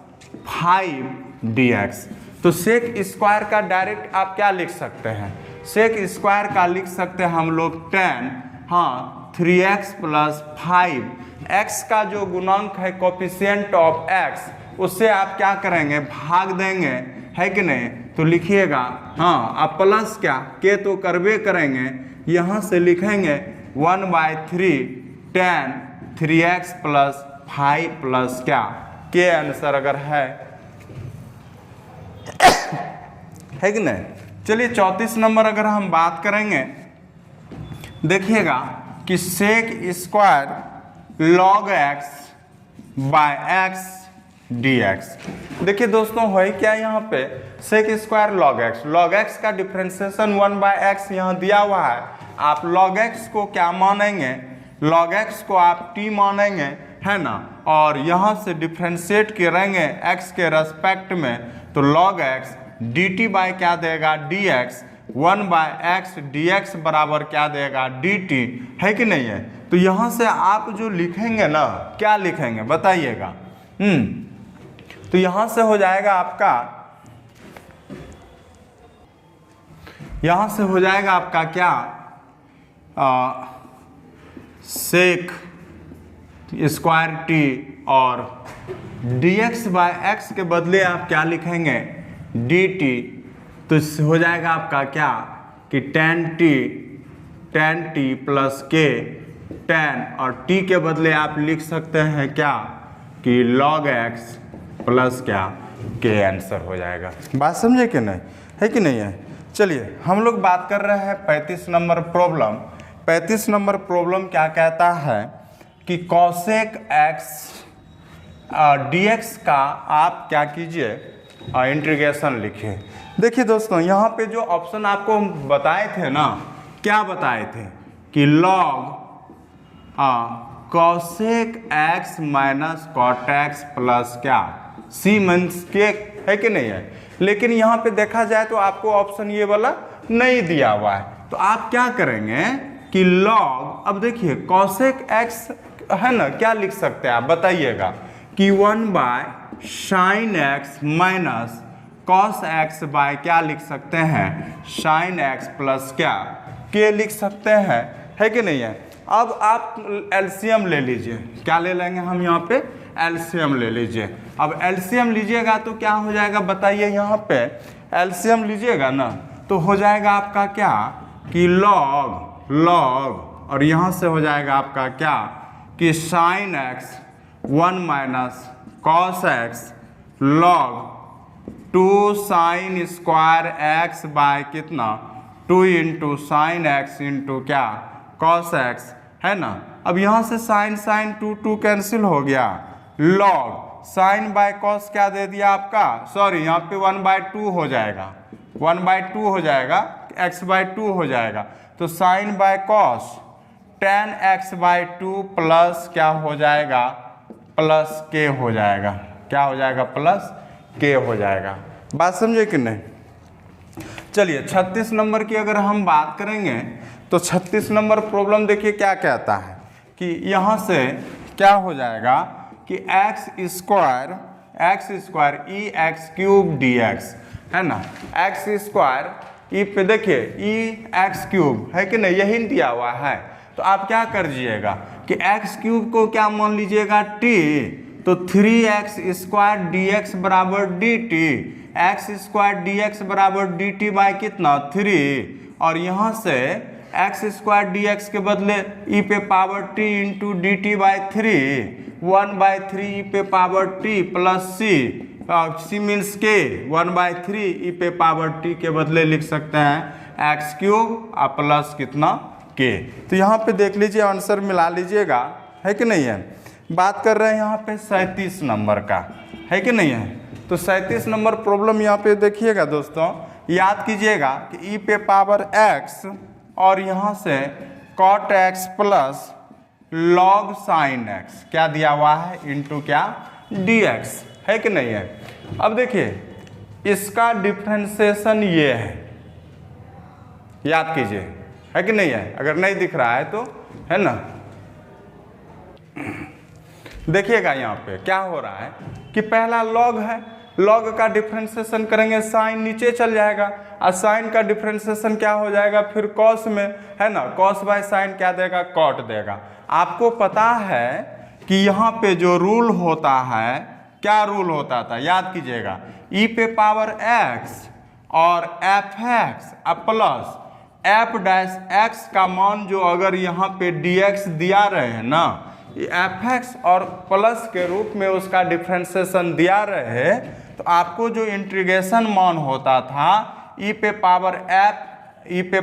Speaker 1: 5 dx। तो सेक स्क्वायर का डायरेक्ट आप क्या लिख सकते हैं, सेक स्क्वायर का लिख सकते हैं हम लोग 10 हाँ 3x प्लस 5। x का जो गुणांक है कोफिशिएंट ऑफ x उससे आप क्या करेंगे भाग देंगे, है कि नहीं। तो लिखिएगा हाँ आप प्लस क्या के तो करबे करेंगे, यहाँ से लिखेंगे 1/3 tan 3x प्लस 5 प्लस क्या के आंसर अगर है कि नहीं। चलिए 34 नंबर अगर हम बात करेंगे देखिएगा कि sec square log x by x dx। देखिए दोस्तों है क्या यहाँ पे सेक स्क्वायर log x का डिफ्रेंसिएशन 1/x यहाँ दिया हुआ है। आप log x को क्या मानेंगे, log x को आप t मानेंगे, है ना, और यहाँ से डिफ्रेंशिएट करेंगे x के रेस्पेक्ट में, तो log x dt बाय क्या देगा dx 1/x dx बराबर क्या देगा dt, है कि नहीं है। तो यहाँ से आप जो लिखेंगे ना क्या लिखेंगे बताइएगा। तो यहाँ से हो जाएगा आपका, यहाँ से हो जाएगा आपका क्या सेक स्क्वायर टी और dx बाय x के बदले आप क्या लिखेंगे dt। तो हो जाएगा आपका क्या कि tan t प्लस के tan और t के बदले आप लिख सकते हैं क्या कि log x प्लस क्या के आंसर हो जाएगा। बात समझे कि नहीं, है कि नहीं है। चलिए हम लोग बात कर रहे हैं 35 नंबर प्रॉब्लम। 35 नंबर प्रॉब्लम क्या कहता है कि cosec x dx का आप क्या कीजिए इंटीग्रेशन लिखिए। देखिए दोस्तों, यहाँ पे जो ऑप्शन आपको बताए थे ना, क्या बताए थे कि log cosec X minus cot X plus क्या सी मीन्स के, है कि नहीं है। लेकिन यहाँ पे देखा जाए तो आपको ऑप्शन ये वाला नहीं दिया हुआ है, तो आप क्या करेंगे कि लॉग, अब देखिए कॉसेक एक्स है ना, क्या लिख सकते हैं आप बताइएगा कि 1/sin x minus cos X by क्या लिख सकते हैं, sin x प्लस क्या के लिख सकते हैं, है कि नहीं है। अब आप एलसीएम ले लीजिए, क्या ले लेंगे हम यहाँ पे, एलसीएम ले लीजिए। अब एलसीएम लीजिएगा तो क्या हो जाएगा बताइए, यहाँ पे एलसीएम लीजिएगा ना तो हो जाएगा आपका क्या कि लॉग और यहाँ से हो जाएगा आपका क्या कि sin x 1 minus cos X log 2 sin square x by कितना 2 इंटू साइन एक्स इंटू क्या कॉस एक्स, है ना। अब यहाँ से साइन 2 कैंसिल हो गया, लॉग साइन बाय कॉस क्या दे दिया आपका, सॉरी यहाँ पे 1/2 हो जाएगा, 1/2 हो जाएगा, x/2 हो जाएगा, तो sine by cos tan x/2 plus क्या हो जाएगा, प्लस के हो जाएगा, क्या हो जाएगा, प्लस के हो जाएगा। बात समझे कि नहीं। चलिए 36 नंबर की अगर हम बात करेंगे तो 36 नंबर प्रॉब्लम देखिए क्या कहता है कि यहाँ से क्या हो जाएगा कि एक्स स्क्वायर ई एक्स क्यूब डी एक्स, है ना, एक्स स्क्वायर ई पे देखिए ई एक्स क्यूब, है कि नहीं, यही दिया हुआ है। तो आप क्या कर दीजिएगा कि एक्स क्यूब को क्या मान लीजिएगा टी, तो 3x स्क्वायर डी एक्स बराबर D T, x square D X बराबर डी टी बाई कितना 3, और यहाँ से एक्स स्क्वायर डी एक्स के बदले ई पे power T into D T by 3, 1/3 E पे power T plus C means के 1/3 ई पे पावर टी के बदले लिख सकते हैं एक्स क्यूब और प्लस कितना के। तो यहाँ पे देख लीजिए आंसर मिला लीजिएगा, है कि नहीं है। बात कर रहे हैं यहाँ पे 37 नंबर का, है कि नहीं है। तो 37 नंबर प्रॉब्लम यहाँ पे देखिएगा दोस्तों, याद कीजिएगा कि ई पे पावर एक्स और यहाँ से cot X plus log sine X क्या दिया हुआ है इंटू क्या डी एक्स, है कि नहीं है। अब देखिए इसका डिफ्रेंसिएशन ये है, याद कीजिए, है कि नहीं है। अगर नहीं दिख रहा है तो, है ना, देखिएगा यहाँ पे क्या हो रहा है कि पहला लॉग है, लॉग का डिफ्रेंसिएशन करेंगे साइन नीचे चल जाएगा, और साइन का डिफ्रेंसिएशन क्या हो जाएगा फिर कॉस में, है ना, कॉस बाय साइन क्या देगा, कॉट देगा। आपको पता है कि यहाँ पे जो रूल होता है, क्या रूल होता था, याद कीजिएगा, ई पे पावर एक्स और F x plus F dash x का मान जो अगर यहाँ पे डी एक्स दिया रहे हैं ना, एफ एक्स और प्लस के रूप में उसका डिफ्रेंसिएशन दिया रहे, तो आपको जो इंटीग्रेशन मान होता था ई पे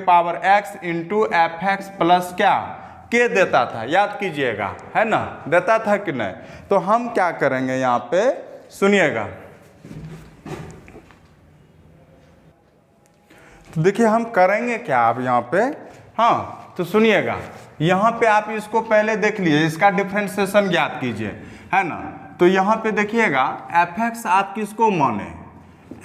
Speaker 1: power x into F x plus क्या के देता था, याद कीजिएगा, है ना, देता था कि नहीं। तो हम क्या करेंगे यहाँ पे सुनिएगा, तो देखिए हम करेंगे क्या अब यहाँ पे, हाँ तो सुनिएगा, यहाँ पे आप इसको पहले देख लीजिए, इसका डिफ्रेंसिएशन ज्ञात कीजिए, है ना। तो यहाँ पे देखिएगा एफ एक्स आप किसको माने,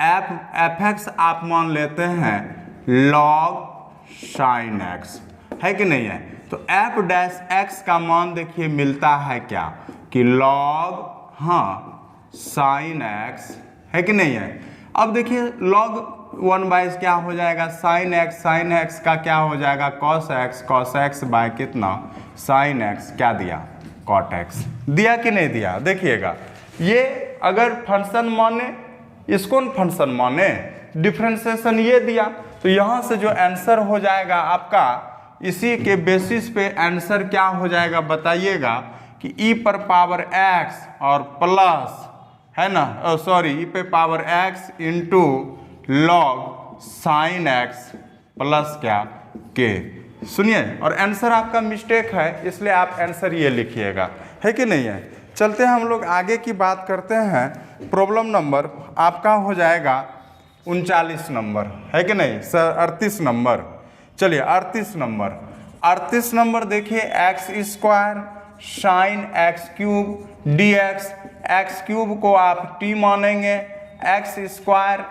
Speaker 1: एफ एक्स आप मान लेते हैं लॉग साइन एक्स, है कि नहीं है। तो एफ डैश एक्स का मान देखिए मिलता है क्या कि लॉग, हाँ, साइन एक्स, है कि नहीं है। अब देखिए लॉग 1/, क्या हो जाएगा साइन एक्स का क्या हो जाएगा कॉस एक्स बाय कितना साइन एक्स क्या दिया कॉट एक्स, दिया कि नहीं दिया। देखिएगा ये अगर फंक्शन माने, इसको फंक्शन माने, डिफ्रेंसिएशन ये दिया, तो यहाँ से जो आंसर हो जाएगा आपका, इसी के बेसिस पे आंसर क्या हो जाएगा बताइएगा कि ई पर पावर एक्स और प्लस, है ना, सॉरी ई पे power x into log sine X plus क्या के। सुनिए, और आंसर आपका मिस्टेक है, इसलिए आप आंसर ये लिखिएगा, है कि नहीं है। चलते हैं हम लोग आगे की बात करते हैं। प्रॉब्लम नंबर आपका हो जाएगा 39 नंबर, है कि नहीं सर? 38 नंबर। चलिए 38 नंबर। 38 नंबर देखिए, x square sine x cube D x. X cube को आप टी मानेंगे, एक्स स्क्वायर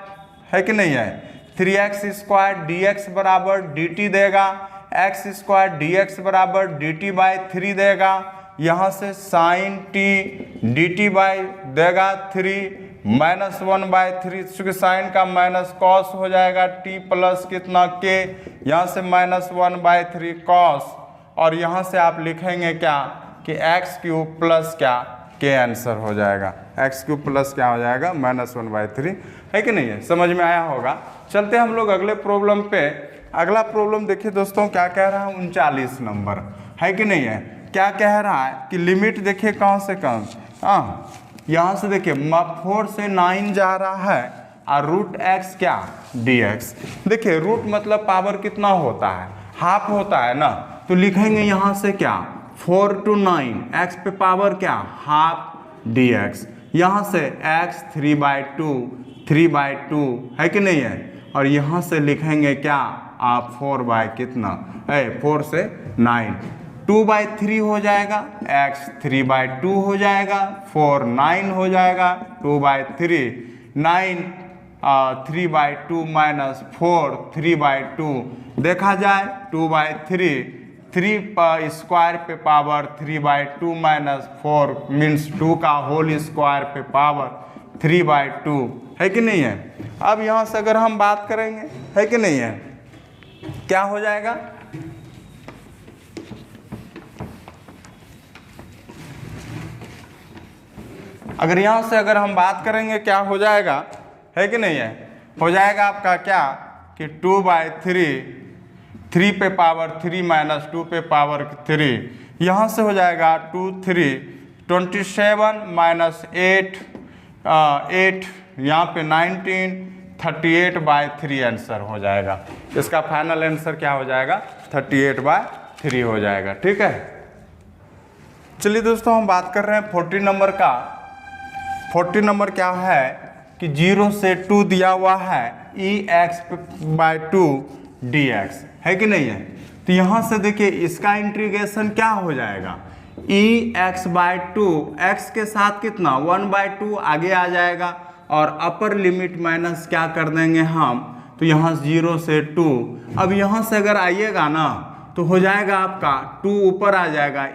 Speaker 1: है कि नहीं है, 3x स्क्वायर डी एक्स बराबर डी टी देगा, एक्स स्क्वायर डी एक्स बराबर डी टी बाई 3 देगा। यहाँ से sine T D T by देगा 3 माइनस 1/3, चूँकि साइन का माइनस कॉस हो जाएगा, टी प्लस कितना के, यहाँ से माइनस 1/3 कॉस, और यहाँ से आप लिखेंगे क्या कि एक्स क्यूब प्लस क्या के आंसर हो जाएगा। एक्स क्यूब प्लस क्या हो जाएगा माइनस 1/3, है कि नहीं है? समझ में आया होगा। चलते हम लोग अगले प्रॉब्लम पे। अगला प्रॉब्लम देखिए दोस्तों, क्या कह रहा है 39 नंबर, है कि नहीं है? क्या कह रहा है कि लिमिट देखिए कहाँ से कहाँ, यहाँ से देखिए 4 से 9 जा रहा है और रूट एक्स क्या डी एक्स। देखिए रूट मतलब पावर कितना होता है, हाफ होता है ना, तो लिखेंगे यहाँ से क्या 4 to 9 एक्स पे पावर क्या हाफ डी एक्स। यहाँ से एक्स 3/2 है कि नहीं है, और यहाँ से लिखेंगे क्या आप 4 बाई कितना है 4 से 9, 2/3 हो जाएगा, x 3/2 हो जाएगा, 4 9 हो जाएगा, 2/3 9 3/2 माइनस 4 3/2 देखा जाए 2/3, 3 स्क्वायर पे पावर 3/2 माइनस 4 मीन्स 2 का होल स्क्वायर पे पावर 3/2, है कि नहीं है? अब यहाँ से अगर हम बात करेंगे, है कि नहीं है, क्या हो जाएगा अगर यहाँ से अगर हम बात करेंगे क्या हो जाएगा, है कि नहीं है? हो जाएगा आपका क्या कि 2/3, 3 पे पावर 3 माइनस 2 पे पावर 3, यहाँ से हो जाएगा 2 3 27 माइनस 8 8, यहाँ पे 19 38/3 आंसर हो जाएगा। इसका फाइनल आंसर क्या हो जाएगा 38/3 हो जाएगा। ठीक है, चलिए दोस्तों हम बात कर रहे हैं 40 नंबर का। 40 नंबर क्या है कि 0 से 2 दिया हुआ है ex/2 dx, है कि नहीं है? तो यहाँ से देखिए इसका इंटीग्रेशन क्या हो जाएगा ex/2, x के साथ कितना 1/2 आगे आ जाएगा, और अपर लिमिट माइनस क्या कर देंगे हम, तो यहाँ 0 से 2। अब यहाँ से अगर आइएगा ना तो हो जाएगा आपका 2 ऊपर आ जाएगा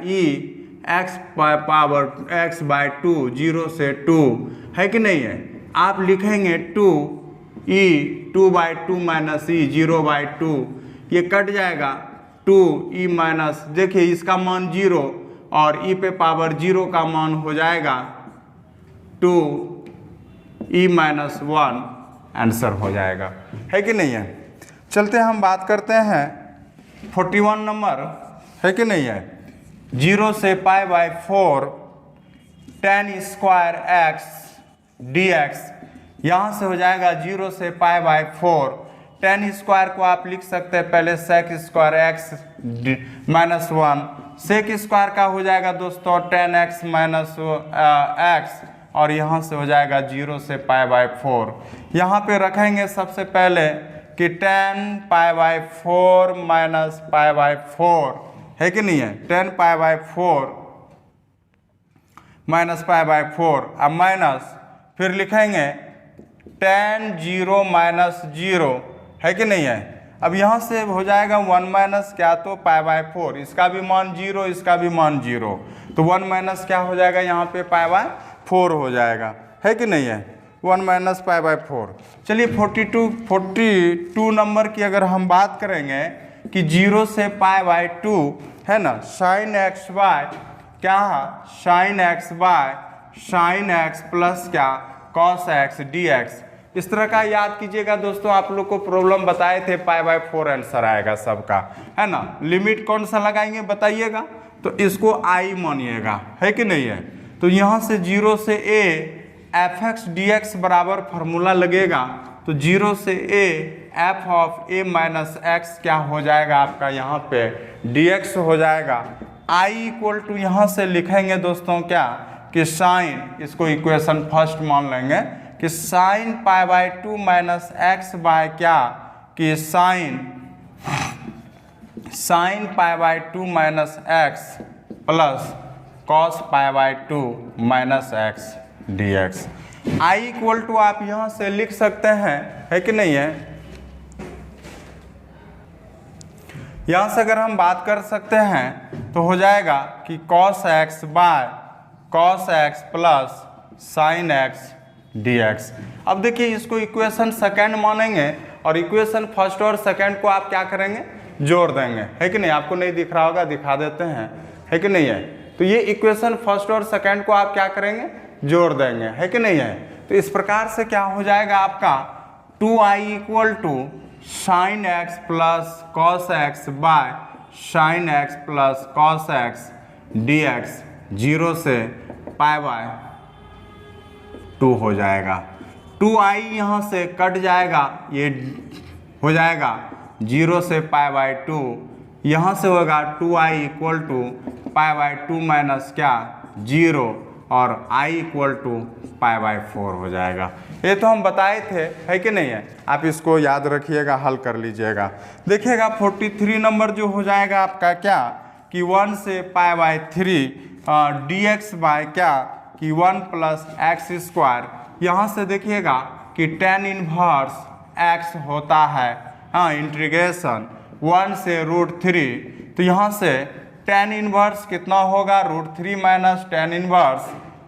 Speaker 1: x पावर x/2, 0 से 2, है कि नहीं है? आप लिखेंगे 2/2 माइनस 0/2, ये कट जाएगा 2 माइनस, देखिए इसका मान 0 और पे पावर 0 का मान हो जाएगा 2 - 1 आंसर हो जाएगा, है कि नहीं है? चलते हम बात करते हैं 41 नंबर, है कि नहीं है? 0 से π/4 tan स्क्वायर x dx, यहाँ से हो जाएगा 0 से π/4 tan स्क्वायर को आप लिख सकते हैं पहले sec square x -1, sec square का हो जाएगा दोस्तों tan x x, और यहाँ से हो जाएगा 0 से π/4। यहाँ पे रखेंगे सबसे पहले कि tan π/4 माइनस π/4, है कि नहीं है? tan π/4 माइनस π/4, अब माइनस फिर लिखेंगे tan 0 माइनस 0, है कि नहीं है? अब यहाँ से हो जाएगा 1 माइनस क्या तो π/4, इसका भी मान 0, इसका भी मान 0, तो 1 माइनस क्या हो जाएगा यहाँ पे π/4 हो जाएगा, है कि नहीं है? 1 माइनस π/4। चलिए 42 नंबर की अगर हम बात करेंगे कि 0 से π/2 है ना, साइन एक्स बाय क्या sine x by sine X plus क्या कॉस एक्स डी एक्स। इस तरह का याद कीजिएगा दोस्तों, आप लोग को प्रॉब्लम बताए थे π/4 आंसर आएगा सबका, है ना? लिमिट कौन सा लगाएंगे बताइएगा, तो इसको आई मानिएगा, है कि नहीं है? तो यहाँ से 0 से a fx dx बराबर फार्मूला लगेगा, तो 0 से a f of a minus x क्या हो जाएगा आपका यहाँ पे dx हो जाएगा। i इक्वल टू यहाँ से लिखेंगे दोस्तों क्या कि साइन, इसको इक्वेशन फर्स्ट मान लेंगे कि sine pi by 2 minus X by क्या, कि sine pi by 2 minus X plus cos pi by 2 minus X D X. I equal to आप यहां से लिख सकते हैं, है कि नहीं है। यहां से अगर हम बात कर सकते हैं तो हो जाएगा कि cos X by cos x plus sine x D x. अब देखिए इसको इक्वेशन सेकेंड मानेंगे और इक्वेशन फर्स्ट और सेकेंड को आप क्या करेंगे, जोड़ देंगे, है कि नहीं। आपको नहीं दिख रहा होगा, दिखा देते हैं, है कि नहीं है। तो ये इक्वेशन फर्स्ट और सेकेंड को आप क्या करेंगे, जोड़ देंगे, है कि नहीं है। तो इस प्रकार से क्या हो जाएगा आपका 2i equal to sine X plus cos X by sine X plus cos X D X 0 से पाई बाय 2 हो जाएगा। 2i यहाँ से कट जाएगा, ये हो जाएगा 0 से पाई बाय 2, यहाँ से होगा 2i equal to pi by 2 minus क्या 0 और i equal to pi by 4 हो जाएगा। ये तो हम बताए थे, है कि नहीं है। आप इसको याद रखिएगा, हल कर लीजिएगा। देखिएगा 43 नंबर जो हो जाएगा आपका क्या, कि 1 से pi by 3 D X by क्या, कि 1 प्लस एक्स स्क्वायर। यहाँ से देखिएगा कि tan इनवर्स x होता है, हाँ, इंटीग्रेशन 1 से √3। तो यहाँ से tan इनवर्स कितना होगा, √3 माइनस tan इनवर्स,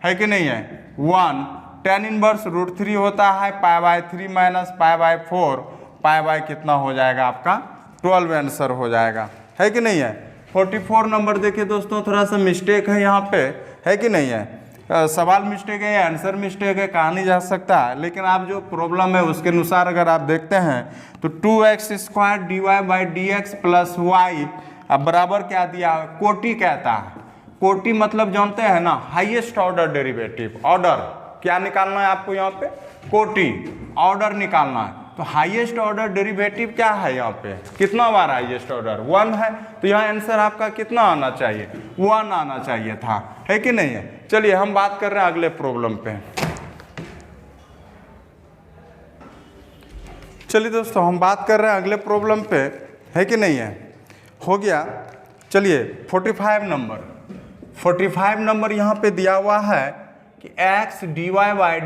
Speaker 1: है कि नहीं है 1। tan इनवर्स √3 होता है पाई by 3 minus pi by 4, pi by कितना हो जाएगा आपका 12 आंसर हो जाएगा, है कि नहीं है। 44 नंबर देखिए दोस्तों, थोड़ा सा मिस्टेक है यहाँ पे, है कि नहीं है। सवाल मिस्टेक है या आंसर मिस्टेक है, कहा नहीं जा सकता है, लेकिन आप जो प्रॉब्लम है उसके अनुसार अगर आप देखते हैं तो 2x square D Y by D X plus Y अब बराबर क्या दिया, कोटि कहता है। कोटि मतलब जानते हैं ना, हाईएस्ट ऑर्डर डेरिवेटिव। ऑर्डर क्या निकालना है आपको यहाँ पे, कोटि, ऑर्डर निकालना है। तो हाईएस्ट ऑर्डर डेरिवेटिव क्या है यहाँ पे, कितना बार हाईएस्ट ऑर्डर 1 है। तो यहाँ आंसर आपका कितना आना चाहिए, 1 आना चाहिए था, है कि नहीं है। चलिए हम बात कर रहे हैं अगले प्रॉब्लम पे। चलिए दोस्तों हम बात कर रहे हैं अगले प्रॉब्लम पे, है कि नहीं है। हो गया। चलिए 45 नंबर यहाँ पे दिया हुआ है कि x dy by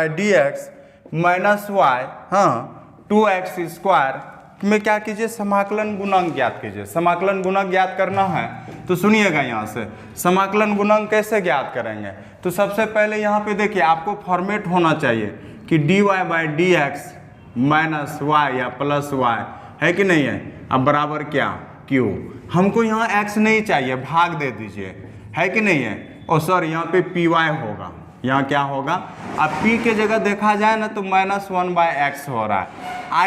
Speaker 1: D X minus Y, हाँ, 2x स्क्वायर में क्या कीजिए, समाकलन गुणांक ज्ञात कीजिए। समाकलन गुणांक ज्ञात करना है तो सुनिएगा, यहाँ से समाकलन गुणांक कैसे ज्ञात करेंगे। तो सबसे पहले यहाँ पे देखिए आपको फॉर्मेट होना चाहिए कि dy by D X minus Y या प्लस वाई, है कि नहीं है। अब बराबर क्या, q। हमको यहाँ x नहीं चाहिए, भाग दे दीजिए, है कि नहीं है। और सर यहाँ पे py होगा, यहाँ क्या होगा, अब p के जगह देखा जाए ना तो -1 बाय एक्स हो रहा है।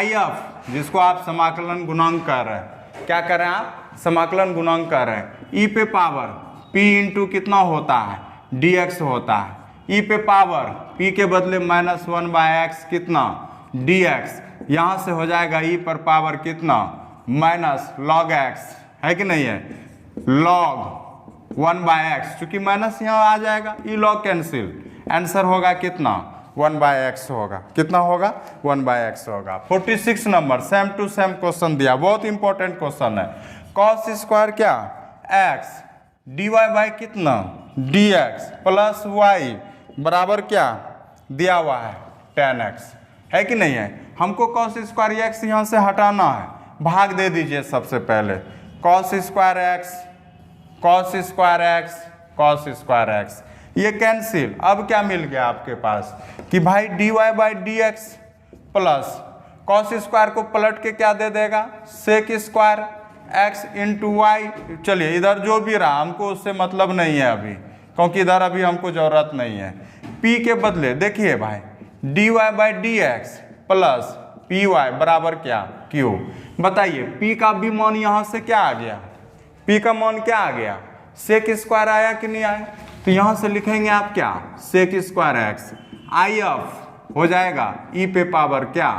Speaker 1: if जिसको आप समाकलन गुणांक कर रहे हैं, क्या कर रहे हैं आप, समाकलन गुणांक कर रहे हैं। e पे पावर p इंटू कितना होता है, dx होता है। e पे पावर p के बदले -1 बाय एक्स कितना, dx। यहाँ से हो जाएगा e पर पावर कितना, माइनस log x, है कि नहीं है, log 1 बाय एक्स, चूंकि माइनस यहाँ आ जाएगा, ई लॉग कैंसिल, आंसर होगा कितना 1 बाय एक्स होगा, कितना होगा 1 बाय एक्स होगा। 46 नंबर सेम टू सेम क्वेश्चन दिया, बहुत इंपॉर्टेंट क्वेश्चन है। कॉस स्क्वायर क्या, एक्स डी वाई बाई कितना डी एक्स प्लस वाई बराबर क्या दिया हुआ है tan x, है कि नहीं है। हमको कॉस स्क्वायर एक्स यहाँ से हटाना है, भाग दे दीजिए सबसे पहले। Cos square X cos square X cos square X, ये कैंसिल। अब क्या मिल गया आपके पास कि भाई D Y by D X plus cos square को पलट के क्या दे देगा, sec square x into Y. चलिए इधर जो भी रहा हमको उससे मतलब नहीं है अभी, क्योंकि इधर अभी हमको जरूरत नहीं है। p के बदले देखिए भाई D Y by D X plus P Y बराबर क्या q। बताइए p का भी मान यहाँ से क्या आ गया, p का मान क्या आ गया, सेक स्क्वायर आया कि नहीं आया। तो यहाँ से लिखेंगे आप क्या, sec square X I F हो जाएगा e पे पावर क्या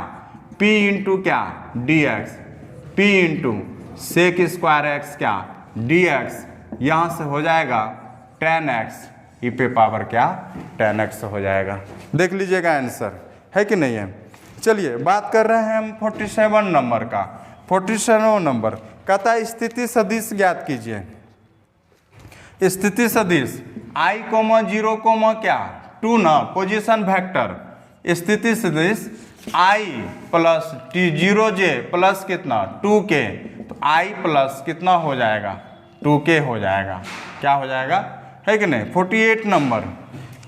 Speaker 1: p इंटू क्या dx, p into sec square x क्या dx। यहाँ से हो जाएगा 10x ई पे पावर क्या 10x हो जाएगा। देख लीजिएगा आंसर है कि नहीं है। चलिए बात कर रहे हैं हम 47 नंबर का। 47 नंबर कहता है स्थिति सदिश ज्ञात कीजिए। स्थिति सदिश i, 0, क्या 2 ना पोजीशन वेक्टर। स्थिति सदिश i प्लस T0j प्लस कितना 2k, तो i प्लस कितना हो जाएगा 2k हो जाएगा। क्या हो जाएगा है कि नहीं। 48 नंबर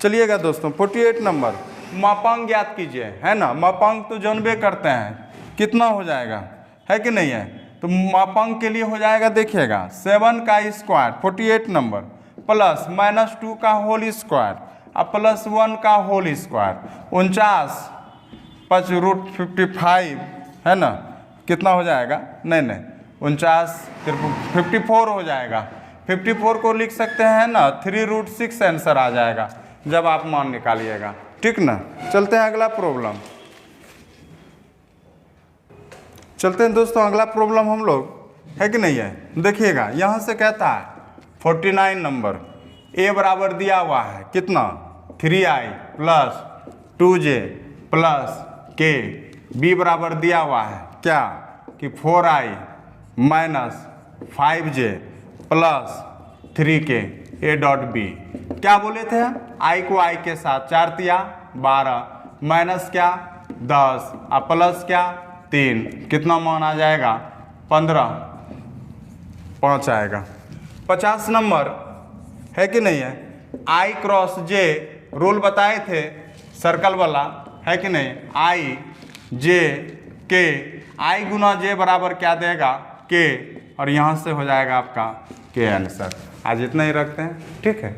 Speaker 1: चलिएगा दोस्तों। 48 नंबर मापांक ज्ञात कीजिए, है ना। मापांक तो जानबे करते हैं कितना हो जाएगा है कि नहीं है। तो मापांक के लिए हो जाएगा देखिएगा 7 का स्क्वायर 48 नंबर प्लस -2 का होल स्क्वायर और प्लस 1 का होल स्क्वायर 49 5√55 है ना। कितना हो जाएगा नहीं 49 54 हो जाएगा। 54 को लिख सकते हैं ना 3√6 आंसर आ जाएगा जब आप मान निकालिएगा, ठीक ना। चलते हैं अगला प्रॉब्लम। चलते हैं दोस्तों अगला प्रॉब्लम हम लोग, है कि नहीं है। देखिएगा यहाँ से कहता है 49 नंबर a बराबर दिया हुआ है कितना 3i plus 2j plus k, b बराबर दिया हुआ है क्या कि 4i minus 5j plus 3k a dot b। क्या बोले थे i को i के साथ 4 तिया 12 माइनस क्या 10 और प्लस क्या 3, कितना मान आ जाएगा 15 5 आएगा। 50 नंबर है कि नहीं है। i क्रॉस j रूल बताए थे सर्कल वाला, है कि नहीं। i j k, i Guna j बराबर क्या देगा k, और यहाँ से हो जाएगा आपका k आंसर। आज इतना ही रखते हैं, ठीक है।